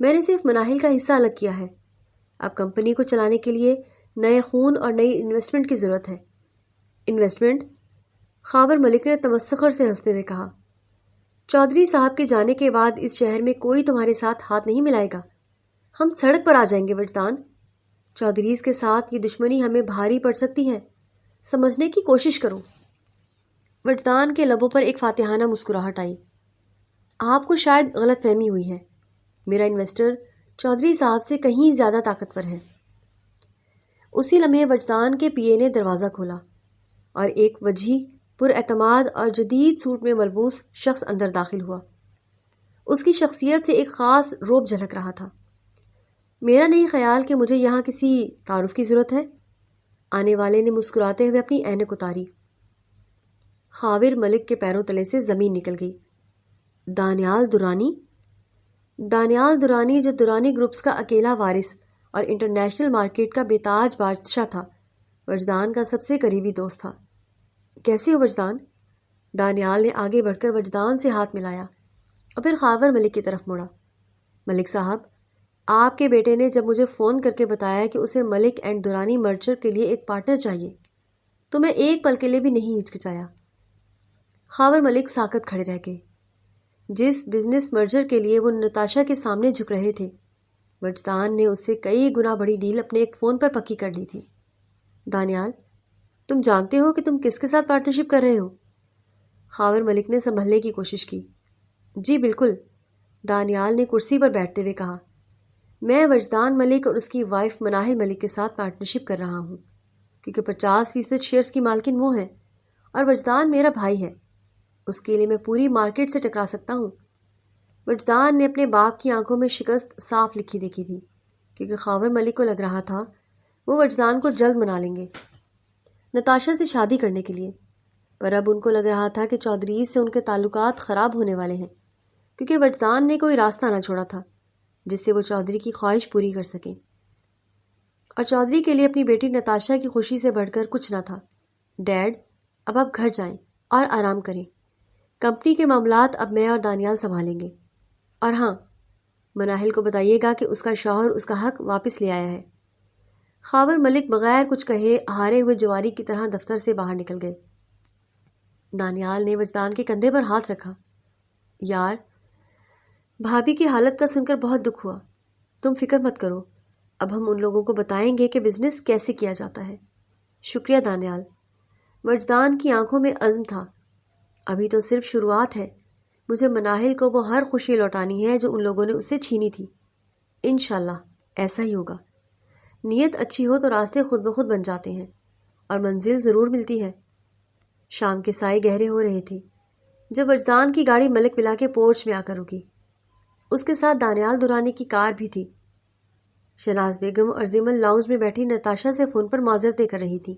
میں نے صرف مناہل کا حصہ الگ کیا ہے۔ اب کمپنی کو چلانے کے لیے نئے خون اور نئی انویسٹمنٹ کی ضرورت ہے۔ انویسٹمنٹ؟ خاور ملک نے تمسخر سے ہنستے ہوئے کہا، چودھری صاحب کے جانے کے بعد اس شہر میں کوئی تمہارے ساتھ ہاتھ نہیں ملائے گا۔ ہم سڑک پر آ جائیں گے وجدان. چودھریز کے ساتھ یہ دشمنی ہمیں بھاری پڑ سکتی ہے. سمجھنے کی کوشش کرو. وجدان کے لبوں پر ایک فاتحانہ مسکراہٹ آئی. آپ کو شاید غلط فہمی ہوئی ہے. میرا انویسٹر چودھری صاحب سے کہیں زیادہ طاقتور ہے. اسی لمحے وجدان کے پی اے نے دروازہ کھولا اور ایک وجیح پر اعتماد اور جدید سوٹ میں ملبوس شخص اندر داخل ہوا. اس کی شخصیت سے ایک خاص رعب جھلک رہا تھا. میرا نہیں خیال کہ مجھے یہاں کسی تعارف کی ضرورت ہے. آنے والے نے مسکراتے ہوئے اپنی اینک اتاری. خاور ملک کے پیروں تلے سے زمین نکل گئی. دانیال درانی؟ دانیال درانی جو درانی گروپس کا اکیلا وارث اور انٹرنیشنل مارکیٹ کا بیتاج بادشاہ تھا، وجدان کا سب سے قریبی دوست تھا. کیسے ہو وجدان؟ دانیال نے آگے بڑھ کر وجدان سے ہاتھ ملایا اور پھر خاور ملک کی طرف مڑا. ملک صاحب، آپ کے بیٹے نے جب مجھے فون کر کے بتایا کہ اسے ملک اینڈ درانی مرچر کے لیے ایک پارٹنر چاہیے تو میں ایک پل کے لیے بھی نہیں ہچکچایا. خاور ملک ساکت کھڑے رہ گئے. جس بزنس مرجر کے لیے وہ نتاشا کے سامنے جھک رہے تھے، وجدان نے اس سے کئی گنا بڑی ڈیل اپنے ایک فون پر پکی کر لی تھی. دانیال، تم جانتے ہو کہ تم کس کے ساتھ پارٹنرشپ کر رہے ہو؟ خاور ملک نے سنبھلنے کی کوشش کی. جی بالکل، دانیال نے کرسی پر بیٹھتے ہوئے کہا. میں وجدان ملک اور اس کی وائف مناہل ملک کے ساتھ پارٹنرشپ کر رہا ہوں کیونکہ 50% شیئرز کی مالکن وہ ہیں اور وجدان میرا بھائی ہے. اس کے لیے میں پوری مارکیٹ سے ٹکرا سکتا ہوں. وجدان نے اپنے باپ کی آنکھوں میں شکست صاف لکھی دیکھی تھی کیونکہ خاور ملک کو لگ رہا تھا وہ وجدان کو جلد منا لیں گے نتاشا سے شادی کرنے کے لیے. پر اب ان کو لگ رہا تھا کہ چودھریز سے ان کے تعلقات خراب ہونے والے ہیں کیونکہ وجدان نے کوئی راستہ نہ چھوڑا تھا جس سے وہ چودھری کی خواہش پوری کر سکیں. اور چودھری کے لیے اپنی بیٹی نتاشا کی خوشی سے بڑھ کر کچھ نہ تھا. ڈیڈ، اب آپ گھر جائیں اور آرام کریں. کمپنی کے معاملات اب میں اور دانیال سنبھالیں گے. اور ہاں، مناہل کو بتائیے گا کہ اس کا شوہر اس کا حق واپس لے آیا ہے. خاور ملک بغیر کچھ کہے ہارے ہوئے جواری کی طرح دفتر سے باہر نکل گئے. دانیال نے وجدان کے کندھے پر ہاتھ رکھا. یار، بھابھی کی حالت کا سن کر بہت دکھ ہوا. تم فکر مت کرو، اب ہم ان لوگوں کو بتائیں گے کہ بزنس کیسے کیا جاتا ہے. شکریہ دانیال. وجدان کی آنکھوں میں عزم تھا. ابھی تو صرف شروعات ہے. مجھے مناہل کو وہ ہر خوشی لوٹانی ہے جو ان لوگوں نے اس سے چھینی تھی. انشاءاللہ ایسا ہی ہوگا. نیت اچھی ہو تو راستے خود بخود بن جاتے ہیں اور منزل ضرور ملتی ہے. شام کے سائے گہرے ہو رہے تھے جب وجدان کی گاڑی ملک ولا کے پورچ میں آ کر رکی. اس کے ساتھ دانیال دورانی کی کار بھی تھی. شہناز بیگم اور زمل لاؤنج میں بیٹھی نتاشا سے فون پر معذرتیں کر رہی تھی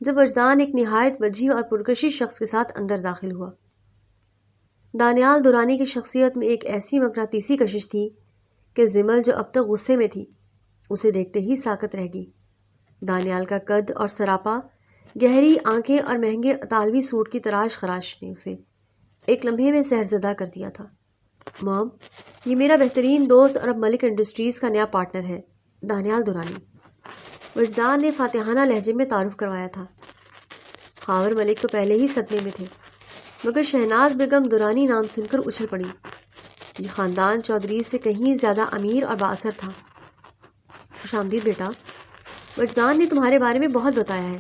جب وجدان ایک نہایت وجیح اور پرکشش شخص کے ساتھ اندر داخل ہوا. دانیال دورانی کی شخصیت میں ایک ایسی مغناطیسی کشش تھی کہ زمل جو اب تک غصے میں تھی اسے دیکھتے ہی ساکت رہ گئی. دانیال کا قد اور سراپا، گہری آنکھیں اور مہنگے اطالوی سوٹ کی تراش خراش نے اسے ایک لمحے میں سحرزدہ کر دیا تھا. مام، یہ میرا بہترین دوست اور اب ملک انڈسٹریز کا نیا پارٹنر ہے، دانیال دورانی. وجدان نے فاتحانہ لہجے میں تعارف کروایا تھا. خاور ملک تو پہلے ہی صدمے میں تھے مگر شہناز بیگم دورانی نام سن کر اچھل پڑی. یہ خاندان چودھریز سے کہیں زیادہ امیر اور بااثر تھا. خوش آمدید بیٹا، وجدان نے تمہارے بارے میں بہت بتایا ہے.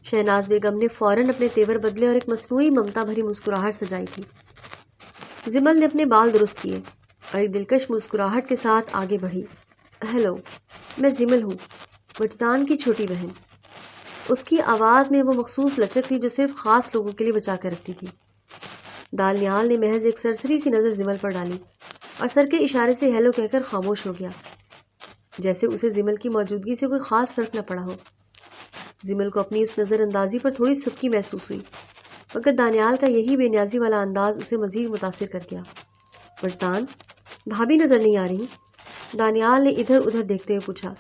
شہناز بیگم نے فوراً اپنے تیور بدلے اور ایک مصنوعی ممتا بھری مسکراہٹ سجائی تھی. زمل نے اپنے بال درست کیے اور ایک دلکش مسکراہٹ کے ساتھ آگے بڑھی. ہیلو، میں زمل ہوں، وجدان کی چھوٹی بہن. اس کی آواز میں وہ مخصوص لچک تھی جو صرف خاص لوگوں کے لیے بچا کر رکھتی تھی. دانیال نے محض ایک سرسری سی نظر زمل پر ڈالی اور سر کے اشارے سے ہیلو کہہ کر خاموش ہو گیا، جیسے اسے زمل کی موجودگی سے کوئی خاص فرق نہ پڑا ہو. زمل کو اپنی اس نظر اندازی پر تھوڑی سبکی محسوس ہوئی مگر دانیال کا یہی بے نیازی والا انداز اسے مزید متاثر کر گیا. وجدان، بھابھی نظر نہیں آ رہی؟ دانیال نے ادھر ادھر دیکھتے ہوئے پوچھا.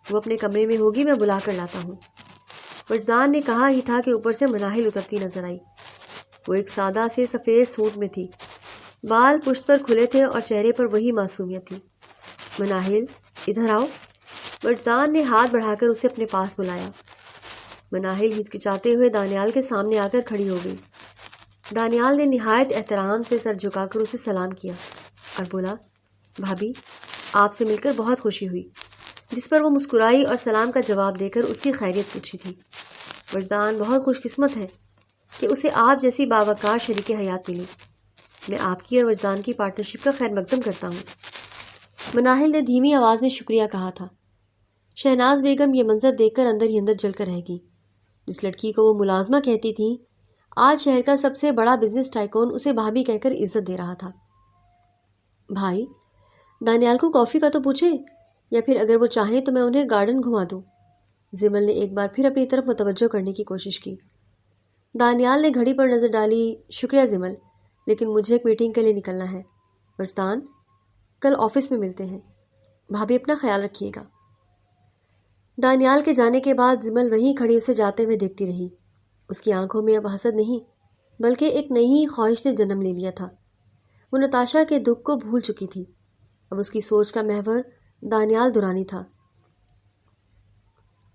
وہ اپنے کمرے میں ہوگی، میں بلا کر لاتا ہوں. وجدان نے کہا ہی تھا کہ اوپر سے مناہل اترتی نظر آئی. وہ ایک سادہ سے سفید سوٹ میں تھی، بال پشت پر کھلے تھے اور چہرے پر وہی معصومیت تھی. مناہل، ادھر آؤ. وجدان نے ہاتھ بڑھا کر اسے اپنے پاس بلایا. مناہل ہچکچاتے ہوئے دانیال کے سامنے آ کر کھڑی ہو گئی. دانیال نے نہایت احترام سے سر جھکا کر اسے سلام کیا اور بولا، بھابھی آپ سے مل کر بہت خوشی ہوئی، جس پر وہ مسکرائی اور سلام کا جواب دے کر اس کی خیریت پوچھی تھی۔ وجدان بہت خوش قسمت ہے کہ اسے آپ جیسی باوقار شریک حیات ملی۔ میں آپ کی اور وجدان کی پارٹنرشپ کا خیر مقدم کرتا ہوں۔ مناہل نے دھیمی آواز میں شکریہ کہا تھا۔ شہناز بیگم یہ منظر دیکھ کر اندر ہی اندر جل کر رہ گئی۔ جس لڑکی کو وہ ملازمہ کہتی تھی، آج شہر کا سب سے بڑا بزنس ٹائکون اسے بھابھی کہہ کر عزت دے رہا تھا۔ بھائی، دانیال کو کافی کا تو پوچھیں، یا پھر اگر وہ چاہیں تو میں انہیں گارڈن گھما دوں۔ زمل نے ایک بار پھر اپنی طرف متوجہ کرنے کی کوشش کی۔ دانیال نے گھڑی پر نظر ڈالی۔ شکریہ زمل، لیکن مجھے ایک میٹنگ کے لیے نکلنا ہے۔ وجدان، کل آفس میں ملتے ہیں۔ بھابھی اپنا خیال رکھیے گا۔ دانیال کے جانے کے بعد زمل وہیں کھڑی اسے جاتے ہوئے دیکھتی رہی۔ اس کی آنکھوں میں اب حسد نہیں بلکہ ایک نئی خواہش نے جنم لے لیا تھا۔ وہ نتاشا کے دکھ کو بھول چکی تھی۔ اب اس کی سوچ کا محور دانیال دورانی تھا۔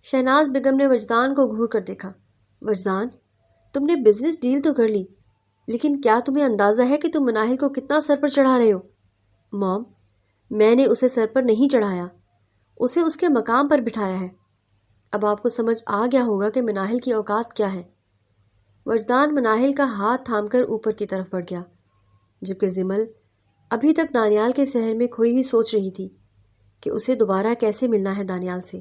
شہناز بیگم نے وجدان کو گھور کر دیکھا۔ وجدان، تم نے بزنس ڈیل تو کر لی، لیکن کیا تمہیں اندازہ ہے کہ تم مناہل کو کتنا سر پر چڑھا رہے ہو؟ موم، میں نے اسے سر پر نہیں چڑھایا، اسے اس کے مقام پر بٹھایا ہے۔ اب آپ کو سمجھ آ گیا ہوگا کہ مناہل کی اوقات کیا ہے۔ وجدان مناہل کا ہاتھ تھام کر اوپر کی طرف بڑھ گیا، جبکہ زمل ابھی تک دانیال کے سحر میں کھوئی ہوئی سوچ رہی تھی کہ اسے دوبارہ کیسے ملنا ہے دانیال سے۔